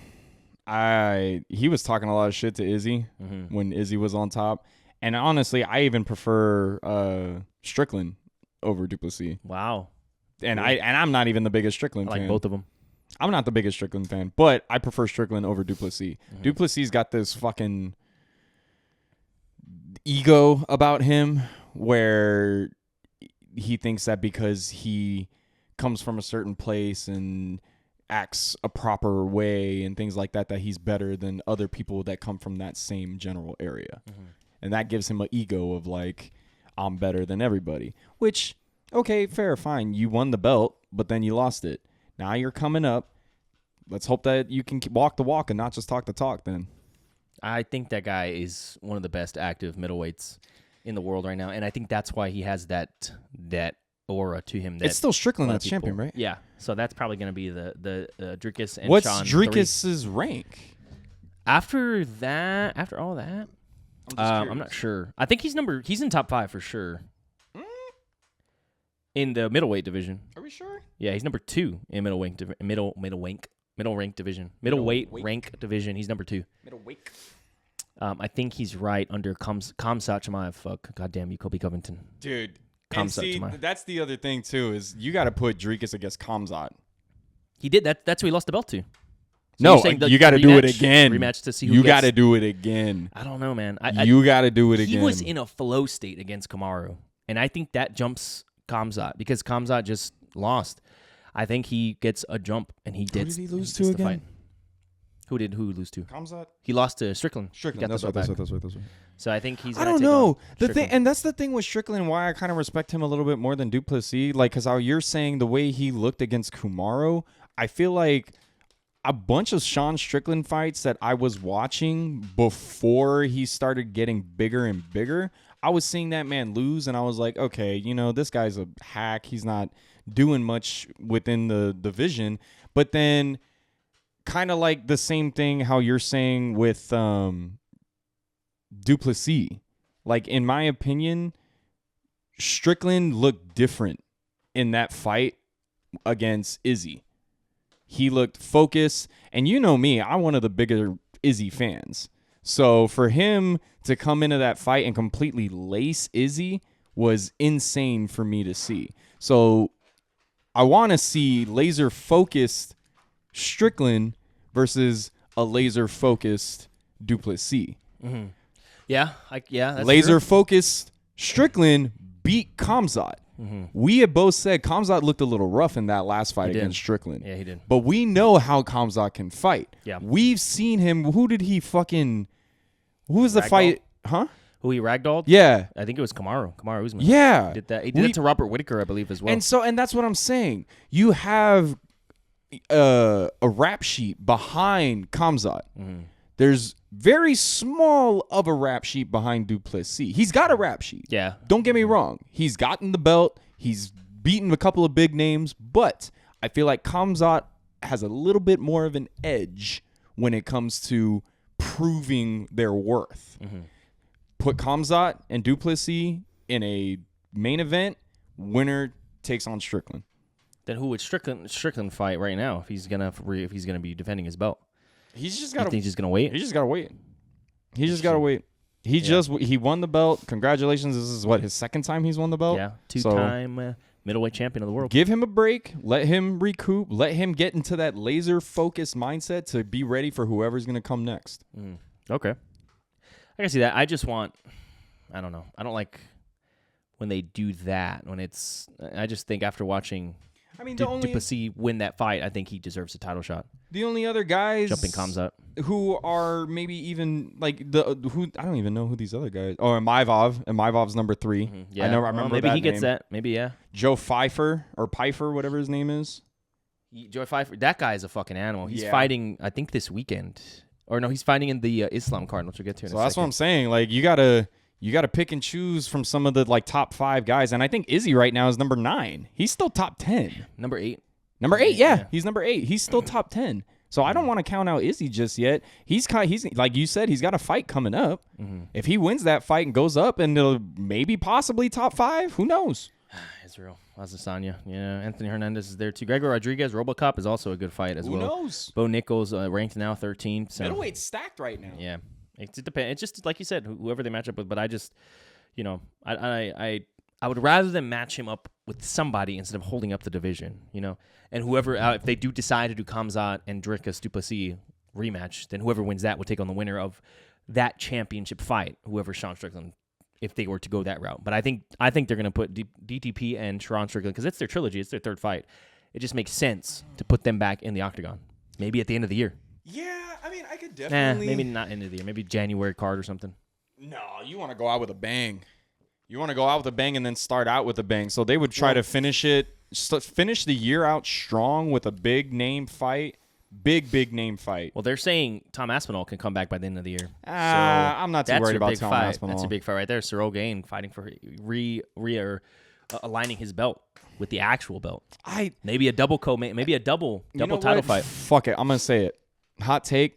Speaker 2: He was talking a lot of shit to Izzy when Izzy was on top, and honestly, I even prefer Strickland over Duplessis.
Speaker 1: Wow.
Speaker 2: And I'm not even the biggest Strickland fan.
Speaker 1: I like both of them.
Speaker 2: I'm not the biggest Strickland fan, but I prefer Strickland over Duplessis. Duplessis got this fucking ego about him where he thinks that because he comes from a certain place and acts a proper way and things like that, that he's better than other people that come from that same general area. And that gives him an ego of like, I'm better than everybody, which, okay, fair, fine. You won the belt, but then you lost it. Now you're coming up. Let's hope that you can walk the walk and not just talk the talk then.
Speaker 1: I think that guy is one of the best active middleweights in the world right now, and I think that's why he has that aura to him. That
Speaker 2: it's still Strickland that's champion, right?
Speaker 1: Yeah, so that's probably going to be the Dricus and
Speaker 2: what's
Speaker 1: Sean.
Speaker 2: Dricus's rank?
Speaker 1: After all that, I'm not sure. I think he's in top 5 for sure. In the middleweight division.
Speaker 2: Are we sure?
Speaker 1: Yeah, he's number 2 in middleweight division. Middleweight rank division. He's number 2.
Speaker 2: Middleweight.
Speaker 1: I think he's right under Khamzat Chimaev. Fuck, goddamn you, Kobe Covington.
Speaker 2: Dude, and see, that's the other thing too is you got to put Dricus against Khamzat.
Speaker 1: He did that. That's who he lost the belt to.
Speaker 2: So no, you got to do it again.
Speaker 1: Rematch to see who
Speaker 2: you got to do it again.
Speaker 1: I don't know, man.
Speaker 2: You got to do it again.
Speaker 1: He was in a flow state against Kamaru, and I think that jumps Khamzat because Khamzat just lost. I think he gets a jump, and he did.
Speaker 2: Who did he lose to again?
Speaker 1: Who lose to?
Speaker 2: Khamzat.
Speaker 1: He lost to Strickland.
Speaker 2: That's right.
Speaker 1: So I think he's.
Speaker 2: I don't know the thing, and that's the thing with Strickland. Why I kind of respect him a little bit more than Duplessis, like because how you're saying the way he looked against Kamaru, I feel like a bunch of Sean Strickland fights that I was watching before he started getting bigger and bigger. I was seeing that man lose, and I was like, okay, this guy's a hack. He's not doing much within the division. But then kind of like the same thing how you're saying with Duplessis. Like, in my opinion, Strickland looked different in that fight against Izzy. He looked focused. And you know me, I'm one of the bigger Izzy fans. So for him to come into that fight and completely lace Izzy was insane for me to see. So I want to see laser-focused Strickland versus a laser-focused Duplessis.
Speaker 1: Mm-hmm. Yeah, that's
Speaker 2: laser-focused Strickland beat Khamzat. We had both said Khamzat looked a little rough in that last fight against Strickland.
Speaker 1: Yeah, he did.
Speaker 2: But we know how Khamzat can fight.
Speaker 1: Yeah.
Speaker 2: We've seen him. Who was the
Speaker 1: Ragdoll?
Speaker 2: fight? Huh?
Speaker 1: Who he ragdolled?
Speaker 2: Yeah.
Speaker 1: I think it was Kamaru Usman.
Speaker 2: Yeah.
Speaker 1: He did that. He did it to Robert Whittaker, I believe, as well.
Speaker 2: And that's what I'm saying. You have a rap sheet behind Khamzat. There's very small of a rap sheet behind Duplessis. He's got a rap sheet.
Speaker 1: Yeah.
Speaker 2: Don't get me wrong. He's gotten the belt. He's beaten a couple of big names, but I feel like Khamzat has a little bit more of an edge when it comes to proving their worth. Put Khamzat and Duplessis in a main event, winner takes on Strickland.
Speaker 1: Then who would Strickland fight right now if he's gonna be defending his belt?
Speaker 2: He's just
Speaker 1: You
Speaker 2: got to.
Speaker 1: think he's just gonna wait?
Speaker 2: He just got to wait. He just got to wait. He won the belt. Congratulations. This is his second time he's won the belt.
Speaker 1: Yeah, two-time middleweight champion of the world.
Speaker 2: Give him a break. Let him recoup. Let him get into that laser focused mindset to be ready for whoever's going to come next.
Speaker 1: Okay. I can see that. I don't know. I don't like when they do that. I just think after watching Duplessis win that fight, I think he deserves a title shot.
Speaker 2: The only other guys
Speaker 1: Jumping Khamzat.
Speaker 2: who are maybe even like who I don't even know who these other guys. Oh, and Maivov's number 3.
Speaker 1: Yeah,
Speaker 2: I remember
Speaker 1: maybe
Speaker 2: that
Speaker 1: he gets
Speaker 2: name.
Speaker 1: that. Maybe yeah.
Speaker 2: Joe Pfeiffer, whatever his name is.
Speaker 1: Joe Pfeiffer. That guy is a fucking animal. He's
Speaker 2: Yeah.
Speaker 1: fighting, I think, this weekend. Or no, he's fighting in the Islam card, which we'll get to in
Speaker 2: So
Speaker 1: a
Speaker 2: that's what
Speaker 1: second.
Speaker 2: I'm saying. Like you gotta pick and choose from some of the like top 5 guys. And I think Izzy right now is number 9. He's still top 10.
Speaker 1: Number 8.
Speaker 2: Number 8, yeah. He's number 8. He's still top 10. So I don't want to count out Izzy just yet. He's like you said, he's got a fight coming up. If he wins that fight and goes up and maybe possibly top 5, who knows?
Speaker 1: Israel Adesanya. Yeah, Anthony Hernandez is there too. Gregor Rodriguez, RoboCop is also a good fight as well.
Speaker 2: Who knows?
Speaker 1: Bo Nichols ranked now 13th. So.
Speaker 2: Middleweight's stacked right now.
Speaker 1: Yeah, it depends. It's just like you said, whoever they match up with. But I just, I would rather them match him up with somebody instead of holding up the division. And whoever, if they do decide to do Khamzat and Dricus Duplessis rematch, then whoever wins that will take on the winner of that championship fight. Whoever Sean Strickland, if they were to go that route. But I think they're going to put DTP and Sean Strickland because it's their trilogy. It's their third fight. It just makes sense to put them back in the octagon. Maybe at the end of the year.
Speaker 2: Yeah, I mean, I could definitely.
Speaker 1: Maybe not end of the year. Maybe January card or something.
Speaker 2: No, you want to go out with a bang. You want to go out with a bang and then start out with a bang. So they would try to finish the year out strong with a big name fight. Big name fight.
Speaker 1: Well, they're saying Tom Aspinall can come back by the end of the year.
Speaker 2: I'm not too worried about Tom Aspinall.
Speaker 1: That's a big fight right there. Cyril Gane fighting for aligning his belt with the actual belt. Maybe a double title fight.
Speaker 2: Fuck it. I'm going to say it. Hot take.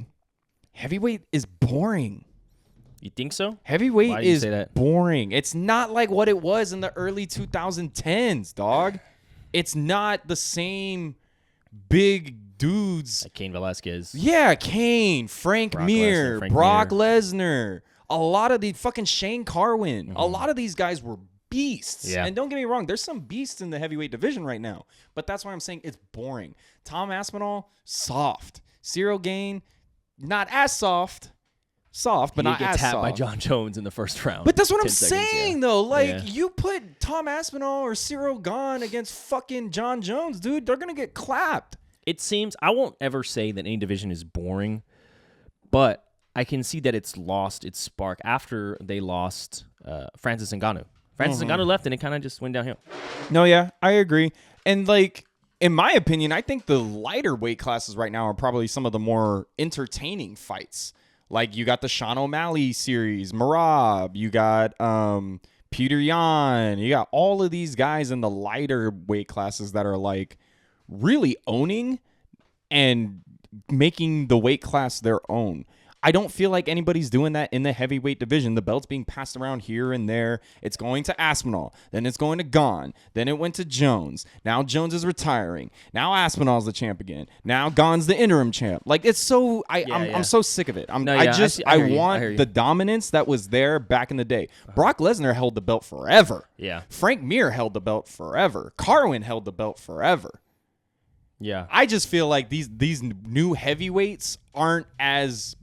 Speaker 2: Heavyweight is boring.
Speaker 1: You think so?
Speaker 2: Heavyweight is boring. It's not like what it was in the early 2010s, dog. It's not the same big dudes.
Speaker 1: Like Cain Velasquez.
Speaker 2: Yeah, Cain, Frank Mir, Brock Lesnar. A lot of the fucking Shane Carwin. A lot of these guys were beasts.
Speaker 1: Yeah.
Speaker 2: And don't get me wrong, there's some beasts in the heavyweight division right now. But that's why I'm saying it's boring. Tom Aspinall, soft. Cyril Gane, not as soft. Soft, but not as soft.
Speaker 1: He get tapped by John Jones in the first round.
Speaker 2: But that's what I'm saying, though. Like, you put Tom Aspinall or Cyril Gane against fucking John Jones, dude, they're going to get clapped.
Speaker 1: It seems, I won't ever say that any division is boring, but I can see that it's lost its spark after they lost Francis Ngannou. Francis Ngannou left, and it kind of just went downhill.
Speaker 2: No, yeah, I agree. And, like, in my opinion, I think the lighter weight classes right now are probably some of the more entertaining fights. Like, you got the Sean O'Malley series, Marab, you got Peter Yan, you got all of these guys in the lighter weight classes that are, like, really owning and making the weight class their own. I don't feel like anybody's doing that in the heavyweight division. The belt's being passed around here and there. It's going to Aspinall. Then it's going to Gane. Then it went to Jones. Now Jones is retiring. Now Aspinall's the champ again. Now Gane's the interim champ. Like, it's so I'm so sick of it. I want the dominance that was there back in the day. Brock Lesnar held the belt forever.
Speaker 1: Yeah.
Speaker 2: Frank Mir held the belt forever. Carwin held the belt forever.
Speaker 1: Yeah.
Speaker 2: I just feel like these new heavyweights aren't as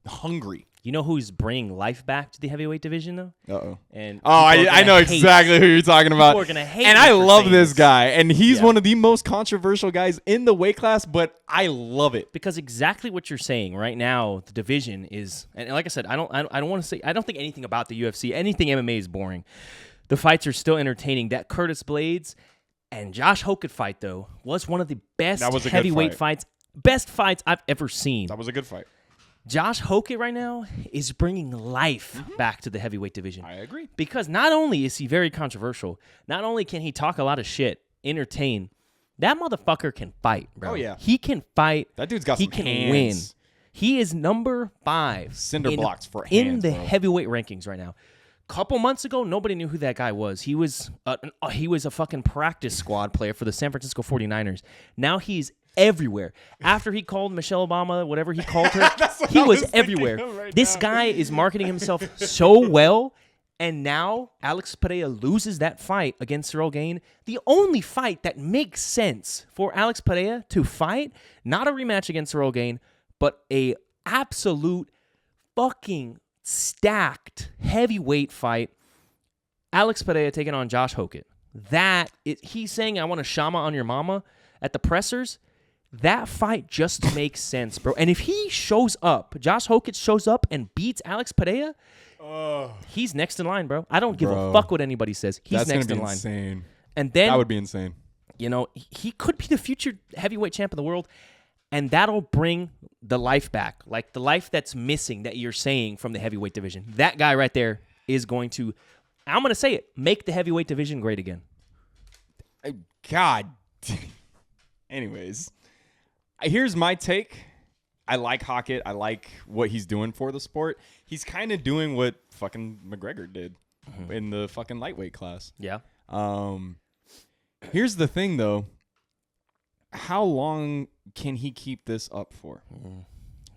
Speaker 2: hungry.
Speaker 1: You know who's bringing life back to the heavyweight division though?
Speaker 2: Uh-oh.
Speaker 1: And
Speaker 2: I know exactly who you're talking about.
Speaker 1: People are gonna hate
Speaker 2: and
Speaker 1: me
Speaker 2: I
Speaker 1: for
Speaker 2: love
Speaker 1: saying
Speaker 2: this guy, and he's
Speaker 1: Yeah.
Speaker 2: one of the most controversial guys in the weight class, but I love it.
Speaker 1: because exactly what you're saying right now, the division is, and like I said, I don't want to say, I don't think anything about the UFC, anything MMA is boring. The fights are still entertaining. That Curtis Blades and Josh Hockett fight though was one of the best
Speaker 2: That was a good
Speaker 1: heavyweight
Speaker 2: fight.
Speaker 1: best fights I've ever seen.
Speaker 2: That was a good fight.
Speaker 1: Josh Hockett right now is bringing life back to the heavyweight division.
Speaker 2: I agree.
Speaker 1: Because not only is he very controversial, not only can he talk a lot of shit, entertain, that motherfucker can fight, bro.
Speaker 2: Oh, yeah.
Speaker 1: He can fight.
Speaker 2: That dude's got
Speaker 1: he
Speaker 2: some
Speaker 1: can
Speaker 2: hands.
Speaker 1: win. He is number 5
Speaker 2: Cinder blocks for
Speaker 1: in
Speaker 2: hands,
Speaker 1: the
Speaker 2: bro.
Speaker 1: heavyweight rankings right now. Couple months ago, nobody knew who that guy was. He was a fucking practice squad player for the San Francisco 49ers. Now he's everywhere. After he called Michelle Obama, whatever he called her, he was everywhere. This guy is marketing himself so well, and now Alex Pereira loses that fight against Cyril Gane. The only fight that makes sense for Alex Pereira to fight, not a rematch against Cyril Gane, but a absolute fucking stacked heavyweight fight. Alex Pereira taking on Josh Hockett. He's saying, I want a shama on your mama at the pressers. That fight just makes sense, bro. And if he shows up, Josh Hockett shows up and beats Alex Pereira, he's next in line, bro. I don't give a fuck what anybody says. He's
Speaker 2: That's
Speaker 1: next
Speaker 2: gonna
Speaker 1: in
Speaker 2: be
Speaker 1: line.
Speaker 2: insane.
Speaker 1: And then,
Speaker 2: That would be insane.
Speaker 1: you know, he could be the future heavyweight champ of the world, and that'll bring the life back, like the life that's missing that you're saying from the heavyweight division. That guy right there is going to, I'm going to say it, make the heavyweight division great again.
Speaker 2: God. Anyways, here's my take. I like Hockett. I like what he's doing for the sport. He's kind of doing what fucking McGregor did in the fucking lightweight class.
Speaker 1: Yeah.
Speaker 2: Here's the thing, though. How long can he keep this up for?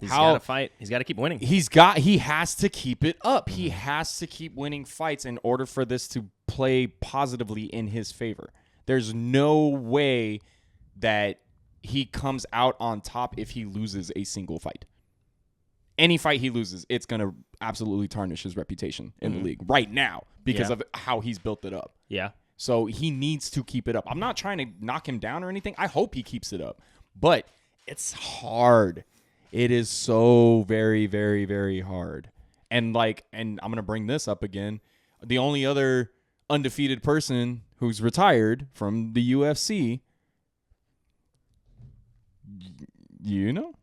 Speaker 1: He's got to fight. He's got to keep winning.
Speaker 2: He has to keep it up. He has to keep winning fights in order for this to play positively in his favor. There's no way that he comes out on top if he loses a single fight. Any fight he loses, it's going to absolutely tarnish his reputation in the league right now because of how he's built it up.
Speaker 1: Yeah.
Speaker 2: So he needs to keep it up. I'm not trying to knock him down or anything. I hope he keeps it up. But it's hard. It is so very, very, very hard. And I'm going to bring this up again. The only other undefeated person who's retired from the UFC, you know?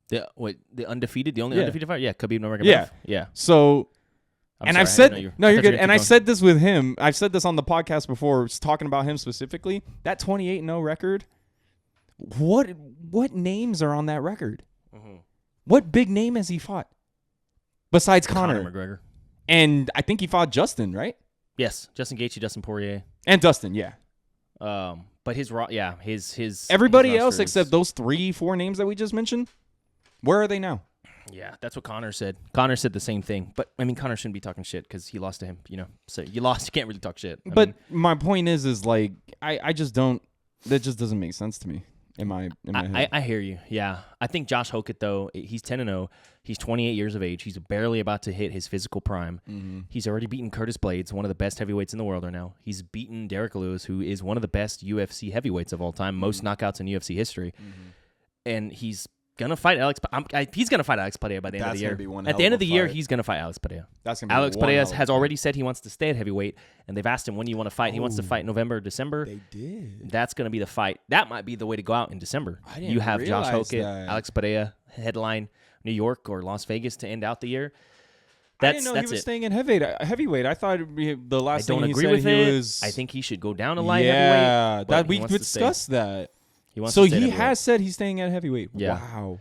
Speaker 1: The undefeated? The only undefeated fighter? Yeah, Khabib Nurmagomedov.
Speaker 2: Yeah.
Speaker 1: Yeah.
Speaker 2: So...
Speaker 1: I'm
Speaker 2: and
Speaker 1: sorry,
Speaker 2: I've said,
Speaker 1: I didn't know
Speaker 2: no,
Speaker 1: I
Speaker 2: you're
Speaker 1: thought you
Speaker 2: good.
Speaker 1: were
Speaker 2: And
Speaker 1: gonna
Speaker 2: I
Speaker 1: keep
Speaker 2: said this with him. I've said this on the podcast before, talking about him specifically. That 28-0 record, what names are on that record? What big name has he fought besides Conor?
Speaker 1: McGregor.
Speaker 2: And I think he fought Justin, right?
Speaker 1: Yes, Justin Gaethje, Dustin Poirier.
Speaker 2: And Dustin, yeah.
Speaker 1: But his
Speaker 2: Everybody
Speaker 1: his
Speaker 2: else
Speaker 1: roster
Speaker 2: except
Speaker 1: is-
Speaker 2: those 3-4 names that we just mentioned, where are they now?
Speaker 1: Yeah, that's what Conor said. Conor said the same thing. But, I mean, Conor shouldn't be talking shit because he lost to him, you know. So you lost, you can't really talk shit.
Speaker 2: But my point is like, I just don't, that just doesn't make sense to me in my head.
Speaker 1: I hear you. Yeah. I think Josh Hockett, though, he's 10-0. He's 28 years of age. He's barely about to hit his physical prime. He's already beaten Curtis Blades, one of the best heavyweights in the world right now. He's beaten Derek Lewis, who is one of the best UFC heavyweights of all time, most knockouts in UFC history. And he's gonna fight Alex. He's gonna fight Alex Pereira by the end of the year.
Speaker 2: Gonna be one
Speaker 1: At the
Speaker 2: hell
Speaker 1: end
Speaker 2: of
Speaker 1: of
Speaker 2: a
Speaker 1: the year,
Speaker 2: fight.
Speaker 1: he's gonna fight Alex Pereira.
Speaker 2: That's gonna be
Speaker 1: Alex
Speaker 2: one
Speaker 1: Pereira
Speaker 2: hell of a
Speaker 1: has
Speaker 2: fight.
Speaker 1: already said he wants to stay at heavyweight, and they've asked him when you want to fight. He wants to fight November or December.
Speaker 2: They did.
Speaker 1: That's gonna be the fight. That might be the way to go out in December.
Speaker 2: I didn't
Speaker 1: You have Josh
Speaker 2: realize
Speaker 1: Hockett,
Speaker 2: that.
Speaker 1: Alex Pereira headline New York or Las Vegas to end out the year.
Speaker 2: I didn't know
Speaker 1: That's
Speaker 2: he was
Speaker 1: it.
Speaker 2: staying in heavyweight. I thought the
Speaker 1: I
Speaker 2: last
Speaker 1: don't
Speaker 2: thing he
Speaker 1: agree
Speaker 2: said
Speaker 1: with
Speaker 2: he
Speaker 1: it.
Speaker 2: was.
Speaker 1: I think he should go down to light
Speaker 2: yeah,
Speaker 1: heavyweight. but
Speaker 2: that
Speaker 1: he
Speaker 2: we
Speaker 1: wants to stay.
Speaker 2: discussed that.
Speaker 1: He wants
Speaker 2: So
Speaker 1: to stay at
Speaker 2: he
Speaker 1: heavyweight.
Speaker 2: has said he's staying at heavyweight.
Speaker 1: Yeah.
Speaker 2: Wow,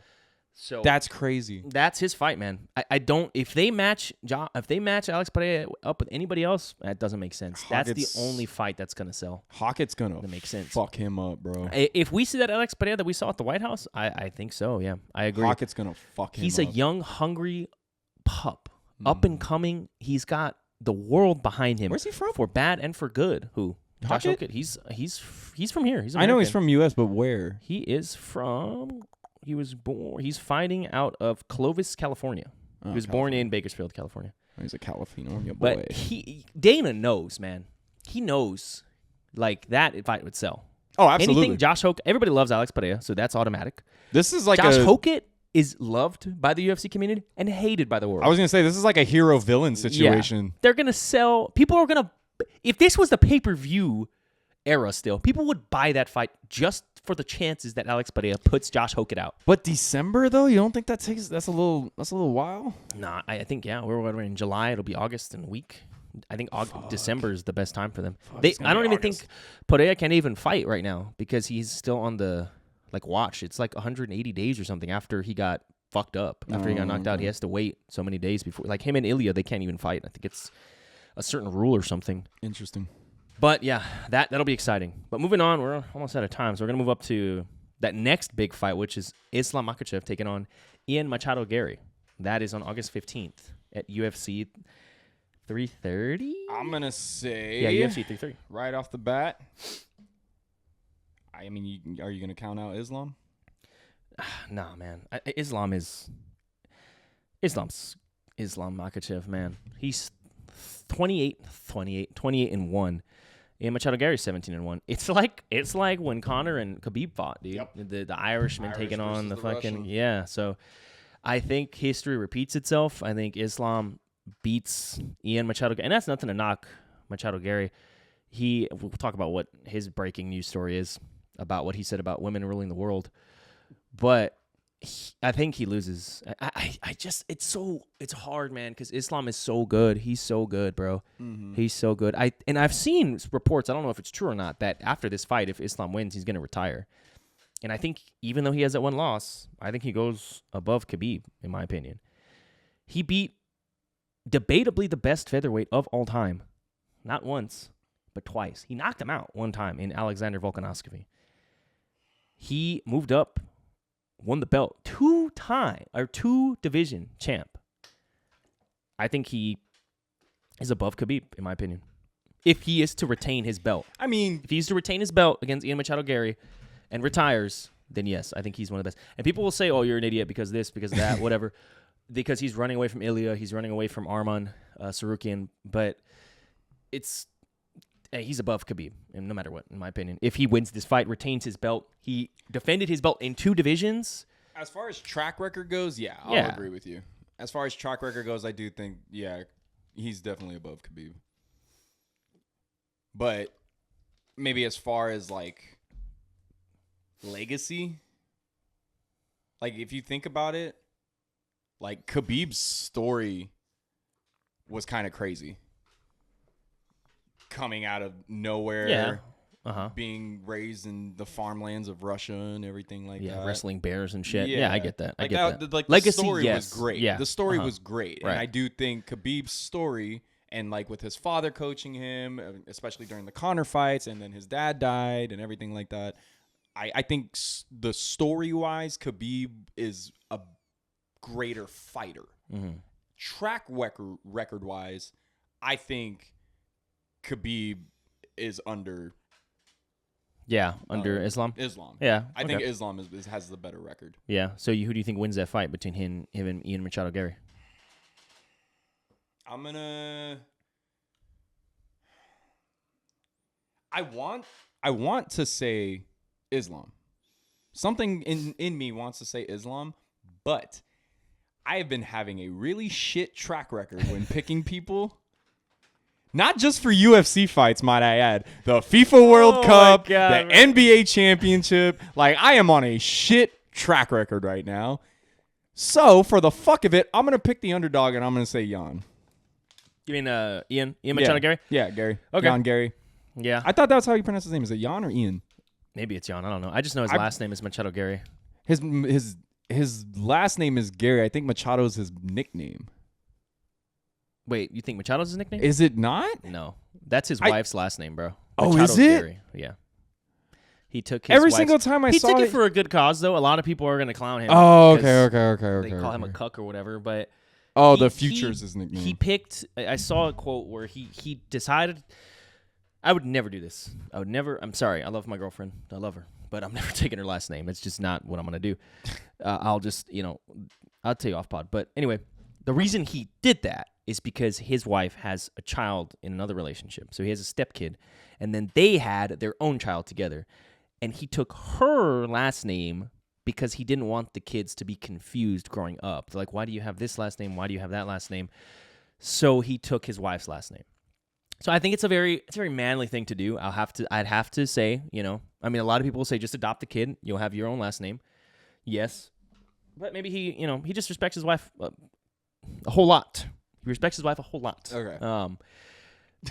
Speaker 1: So
Speaker 2: that's crazy.
Speaker 1: that's his fight, man. I don't. If they match Alex Pereira up with anybody else, that doesn't make sense. That's
Speaker 2: Hockett's-
Speaker 1: the only fight that's gonna sell.
Speaker 2: Hockett's gonna
Speaker 1: That makes sense.
Speaker 2: fuck him up, bro.
Speaker 1: If we see that Alex Pereira that we saw at the White House, I think so. Yeah, I agree.
Speaker 2: Hockett's gonna fuck him
Speaker 1: He's
Speaker 2: up.
Speaker 1: a young, hungry pup, up and coming. He's got the world behind him.
Speaker 2: Where's he from?
Speaker 1: For bad and for good. Who? Josh
Speaker 2: Hockett?
Speaker 1: Hockett. He's from here. He's
Speaker 2: I know he's
Speaker 1: American.
Speaker 2: from U.S., but where?
Speaker 1: He is from. He was born. He's fighting out of Clovis, California. He was born in Bakersfield, California.
Speaker 2: He's a California boy.
Speaker 1: But Dana knows, man. He knows, like, that fight would sell.
Speaker 2: Oh, absolutely.
Speaker 1: Anything Josh Hoke, everybody loves Alex Pereira, so that's automatic.
Speaker 2: This is like
Speaker 1: Josh Hokett is loved by the UFC community and hated by the world.
Speaker 2: I was going to say, this is like a hero-villain situation.
Speaker 1: Yeah. They're going to sell. People are going to. If this was the pay-per-view era still, people would buy that fight just for the chances that Alex Pereira puts Josh Hokett out.
Speaker 2: But December, though, you don't think that's a little while?
Speaker 1: Nah, I think, yeah, we're in July. It'll be August in a week. I think December is the best time for them. I don't even think Pereira can even fight right now because he's still on the watch. It's like 180 days or something after he got fucked up. After he got knocked out, he has to wait so many days before. Like him and Ilya, they can't even fight. I think it's a certain rule or something.
Speaker 2: Interesting.
Speaker 1: But yeah, that'll be exciting. But moving on, we're almost out of time, so we're gonna move up to that next big fight, which is Islam Makhachev taking on Ian Machado Gary. That is on August 15th at UFC 330.
Speaker 2: I'm gonna say
Speaker 1: UFC 330
Speaker 2: right off the bat. I mean, are you gonna count out Islam?
Speaker 1: Nah, man. Islam's Islam Makhachev, man. He's 28 and 1. And Machado Gary's 17 and 1. It's like when Conor and Khabib fought, dude.
Speaker 2: Yep.
Speaker 1: The Irishman taking on the fucking
Speaker 2: Russian.
Speaker 1: yeah. So I think history repeats itself. I think Islam beats Ian Machado, and that's nothing to knock Machado Gary. We'll talk about what his breaking news story is about what he said about women ruling the world, but I think he loses. It's hard, man, because Islam is so good. He's so good, bro. Mm-hmm. He's so good. I've seen reports. I don't know if it's true or not that after this fight, if Islam wins, he's gonna retire. And I think even though he has that one loss, I think he goes above Khabib, in my opinion. He beat debatably the best featherweight of all time. Not once, but twice. He knocked him out one time in Alexander Volkanovski. He moved up, won the belt, two division champ. I think he is above Khabib, in my opinion. If he is to retain his belt.
Speaker 2: I mean,
Speaker 1: if he's to retain his belt against Ian Machado Gary and retires, then yes, I think he's one of the best. And people will say, oh, you're an idiot because this, because that, whatever. Because he's running away from Ilya, he's running away from Arman Sarukian, but he's above Khabib, and no matter what, in my opinion. If he wins this fight, retains his belt, he defended his belt in 2 divisions.
Speaker 2: As far as track record goes, I'll agree with you. As far as track record goes, I do think, he's definitely above Khabib. But maybe as far as, like, legacy, like, if you think about it, like, Khabib's story was kind of crazy. Coming out of nowhere, being raised in the farmlands of Russia and everything like that.
Speaker 1: Yeah, wrestling bears and shit. Yeah, I get that.
Speaker 2: Like,
Speaker 1: legacy,
Speaker 2: the story
Speaker 1: yes.
Speaker 2: was great.
Speaker 1: Yeah.
Speaker 2: The story was great.
Speaker 1: Right.
Speaker 2: And I do think Khabib's story, and like with his father coaching him, especially during the Conor fights, and then his dad died and everything like that, I think the story-wise, Khabib is a greater fighter. Mm-hmm. Track record-wise, I think Khabib is under
Speaker 1: Islam.
Speaker 2: Yeah, I think Islam has the better record.
Speaker 1: Yeah. So who do you think wins that fight between him and Ian Machado Gary?
Speaker 2: I want to say Islam. Something in me wants to say Islam, but I have been having a really shit track record when picking people. Not just for UFC fights, might I add. The FIFA World Cup, the NBA Championship. Like, I am on a shit track record right now. So, for the fuck of it, I'm going to pick the underdog, and I'm going to say Jan.
Speaker 1: You mean Ian Machado Gary?
Speaker 2: Yeah, Gary.
Speaker 1: Okay.
Speaker 2: Jan Gary.
Speaker 1: Yeah.
Speaker 2: I thought that was how you pronounce his name. Is it Jan or Ian?
Speaker 1: Maybe it's Jan. I don't know. I just know his last name is Machado Gary.
Speaker 2: His last name is Gary. I think Machado is his nickname.
Speaker 1: Wait, you think Machado's his nickname?
Speaker 2: Is it not?
Speaker 1: No. That's his wife's last name, bro.
Speaker 2: Machado's is it?
Speaker 1: Gary. Yeah. He took his
Speaker 2: Every single time I saw
Speaker 1: it. He took it for a good cause, though. A lot of people are going to clown him.
Speaker 2: Oh, okay.
Speaker 1: They call him a cuck or whatever, but...
Speaker 2: Oh, the future is his nickname.
Speaker 1: He picked... I saw a quote where he decided... I would never do this. I'm sorry. I love my girlfriend. I love her. But I'm never taking her last name. It's just not what I'm going to do. I'll just, I'll tell you off pod. But anyway, the reason he did that is because his wife has a child in another relationship. So he has a stepkid, and then they had their own child together. And he took her last name because he didn't want the kids to be confused growing up. They're like, why do you have this last name? Why do you have that last name? So he took his wife's last name. So I think it's a very manly thing to do. I'd have to say, I mean, a lot of people will say just adopt the kid. You'll have your own last name. Yes. But maybe he just respects his wife a whole lot. He respects his wife a whole lot.
Speaker 2: Okay.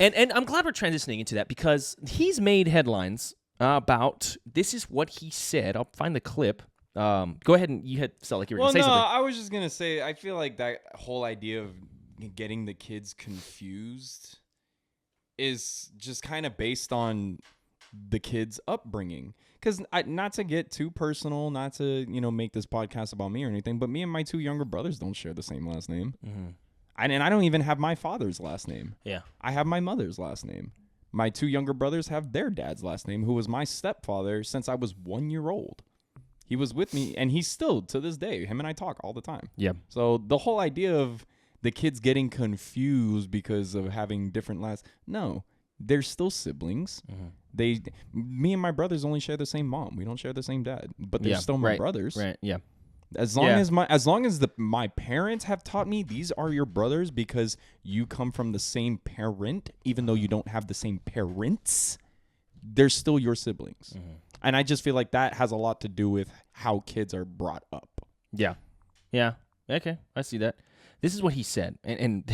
Speaker 1: And I'm glad we're transitioning into that because he's made headlines about this is what he said. I'll find the clip. Go ahead and you felt like you were going to say something.
Speaker 2: I was just going to say, I feel like that whole idea of getting the kids confused is just kind of based on the kids' upbringing. Because not to get too personal, not to, make this podcast about me or anything, but me and my two younger brothers don't share the same last name.
Speaker 1: Mm-hmm.
Speaker 2: And I don't even have my father's last name.
Speaker 1: Yeah.
Speaker 2: I have my mother's last name. My two younger brothers have their dad's last name, who was my stepfather since I was 1 year old. He was with me, and he's still, to this day, him and I talk all the time.
Speaker 1: Yeah.
Speaker 2: So the whole idea of the kids getting confused because of having different no, they're still siblings. Mm-hmm. Me and my brothers only share the same mom. We don't share the same dad, but they're still my brothers.
Speaker 1: Right. Yeah.
Speaker 2: As long as my parents have taught me these are your brothers because you come from the same parent, even though you don't have the same parents, they're still your siblings. Mm-hmm. And I just feel like that has a lot to do with how kids are brought up.
Speaker 1: Yeah. Yeah. Okay. I see that. This is what he said. And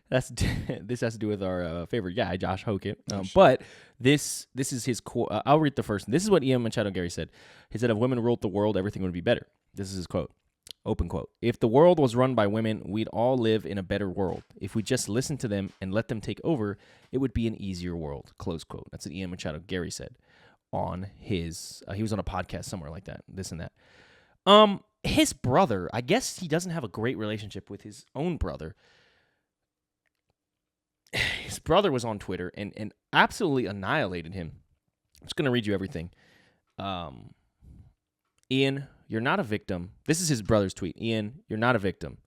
Speaker 1: this has to do with our favorite guy, Josh Hockett. But this is his quote. I'll read the first. This is what Ian Machado Gary said. He said, if women ruled the world, everything would be better. This is his quote. Open quote. If the world was run by women, we'd all live in a better world. If we just listened to them and let them take over, it would be an easier world. Close quote. That's what Ian Machado Gary said on his, he was on a podcast somewhere like that, this and that. His brother, I guess he doesn't have a great relationship with his own brother. His brother was on Twitter and absolutely annihilated him. I'm just going to read you everything. Ian, you're not a victim. This is his brother's tweet. Ian, you're not a victim.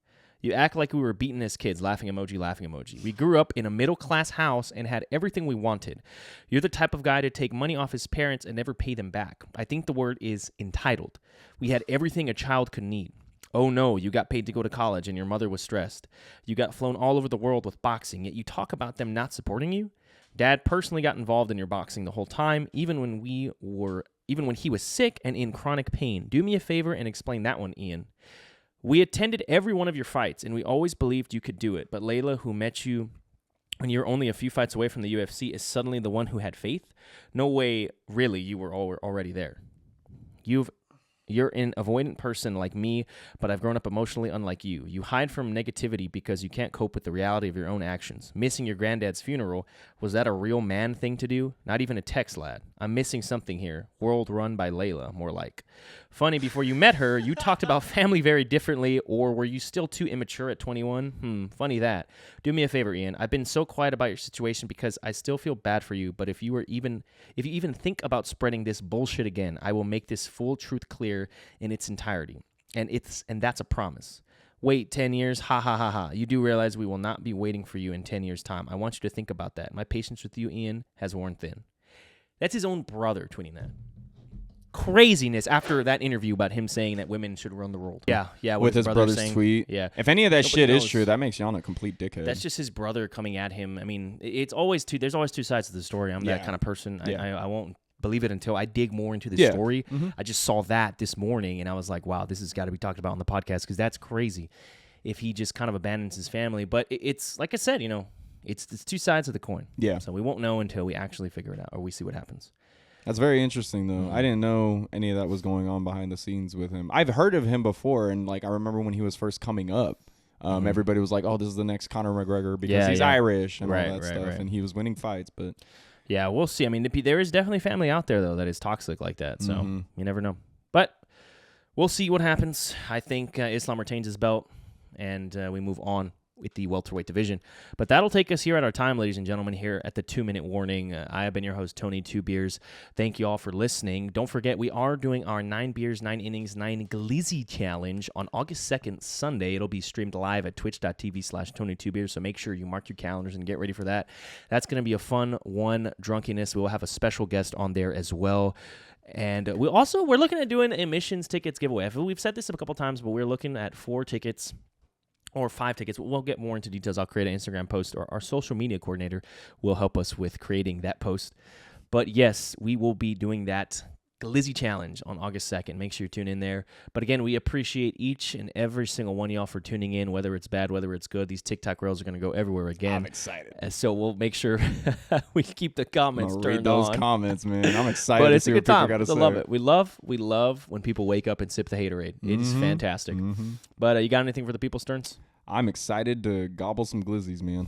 Speaker 1: You act like we were beaten as kids. Laughing emoji, laughing emoji. We grew up in a middle-class house and had everything we wanted. You're the type of guy to take money off his parents and never pay them back. I think the word is entitled. We had everything a child could need. Oh no, you got paid to go to college and your mother was stressed. You got flown all over the world with boxing, yet you talk about them not supporting you? Dad personally got involved in your boxing the whole time, even when he was sick and in chronic pain. Do me a favor and explain that one, Ian. We attended every one of your fights, and we always believed you could do it. But Layla, who met you when you were only a few fights away from the UFC, is suddenly the one who had faith? No way, really, you were already there. You're an avoidant person like me, but I've grown up emotionally unlike you. You hide from negativity because you can't cope with the reality of your own actions. Missing your granddad's funeral, was that a real man thing to do? Not even a text, lad. I'm missing something here. World run by Layla, more like. Funny, before you met her, you talked about family very differently, or were you still too immature at 21? Funny that. Do me a favor, Ian. I've been so quiet about your situation because I still feel bad for you, but if you even think about spreading this bullshit again, I will make this full truth clear in its entirety. And that's a promise. Wait 10 years? Ha ha ha ha. You do realize we will not be waiting for you in 10 years' time. I want you to think about that. My patience with you, Ian, has worn thin. That's his own brother tweeting that. Craziness after that interview about him saying that women should run the world. Yeah.
Speaker 2: With his brother's tweet.
Speaker 1: Yeah.
Speaker 2: If any of that shit is true, that makes Jan a complete dickhead.
Speaker 1: That's just his brother coming at him. I mean, there's always two sides to the story. I'm that kind of person.
Speaker 2: Yeah.
Speaker 1: I won't believe it until I dig more into the story. Mm-hmm. I just saw that this morning, and I was like, wow, this has got to be talked about on the podcast because that's crazy if he just kind of abandons his family. But it's like I said, it's two sides of the coin.
Speaker 2: Yeah.
Speaker 1: So we won't know until we actually figure it out or we see what happens.
Speaker 2: That's very interesting, though. I didn't know any of that was going on behind the scenes with him. I've heard of him before, and I remember when he was first coming up, everybody was like, "Oh, this is the next Conor McGregor because he's Irish and all that stuff," and he was winning fights. But
Speaker 1: yeah, we'll see. I mean, there is definitely family out there though that is toxic like that, so you never know. But we'll see what happens. I think Islam retains his belt, and we move on with the welterweight division. But that'll take us here at our time, ladies and gentlemen, here at the 2-Minute Warning. I have been your host, Tony2Beers. Thank you all for listening. Don't forget, we are doing our 9 beers, 9 innings, 9 glizzy challenge on August 2nd, Sunday. It'll be streamed live at twitch.tv/Tony2Beers, so make sure you mark your calendars and get ready for that. That's going to be a fun one, drunkenness. We will have a special guest on there as well. And we're looking at doing admissions tickets giveaway. We've said this a couple times, but we're looking at 4 tickets. Or 5 tickets. We'll get more into details. I'll create an Instagram post, or our social media coordinator will help us with creating that post. But yes, we will be doing that Glizzy Challenge on August 2nd. Make sure you tune in there. But again, we appreciate each and every single one of y'all for tuning in, whether it's bad, whether it's good. These TikTok reels are going to go everywhere again.
Speaker 2: I'm excited.
Speaker 1: So we'll make sure we keep the comments
Speaker 2: I'm
Speaker 1: turned
Speaker 2: read those
Speaker 1: on.
Speaker 2: comments, man. I'm excited
Speaker 1: But
Speaker 2: to
Speaker 1: it's
Speaker 2: see
Speaker 1: a
Speaker 2: what
Speaker 1: good
Speaker 2: people
Speaker 1: time.
Speaker 2: got to
Speaker 1: I
Speaker 2: say.
Speaker 1: love it. We love when people wake up and sip the haterade. It is fantastic. But you got anything for the people, Stearns?
Speaker 2: I'm excited to gobble some glizzies, man.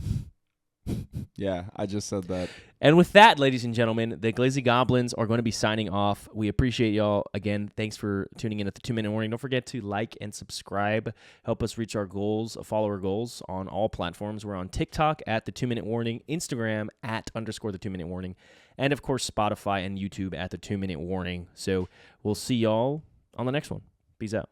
Speaker 2: Yeah, I just said that.
Speaker 1: And with that, ladies and gentlemen, the Glizzy Goblins are going to be signing off. We appreciate y'all. Again, thanks for tuning in at the 2-Minute Warning. Don't forget to like and subscribe. Help us reach our goals, follower goals on all platforms. We're on TikTok at the 2-Minute Warning, Instagram at _ the 2-Minute Warning, and of course, Spotify and YouTube at the 2-Minute Warning. So we'll see y'all on the next one. Peace out.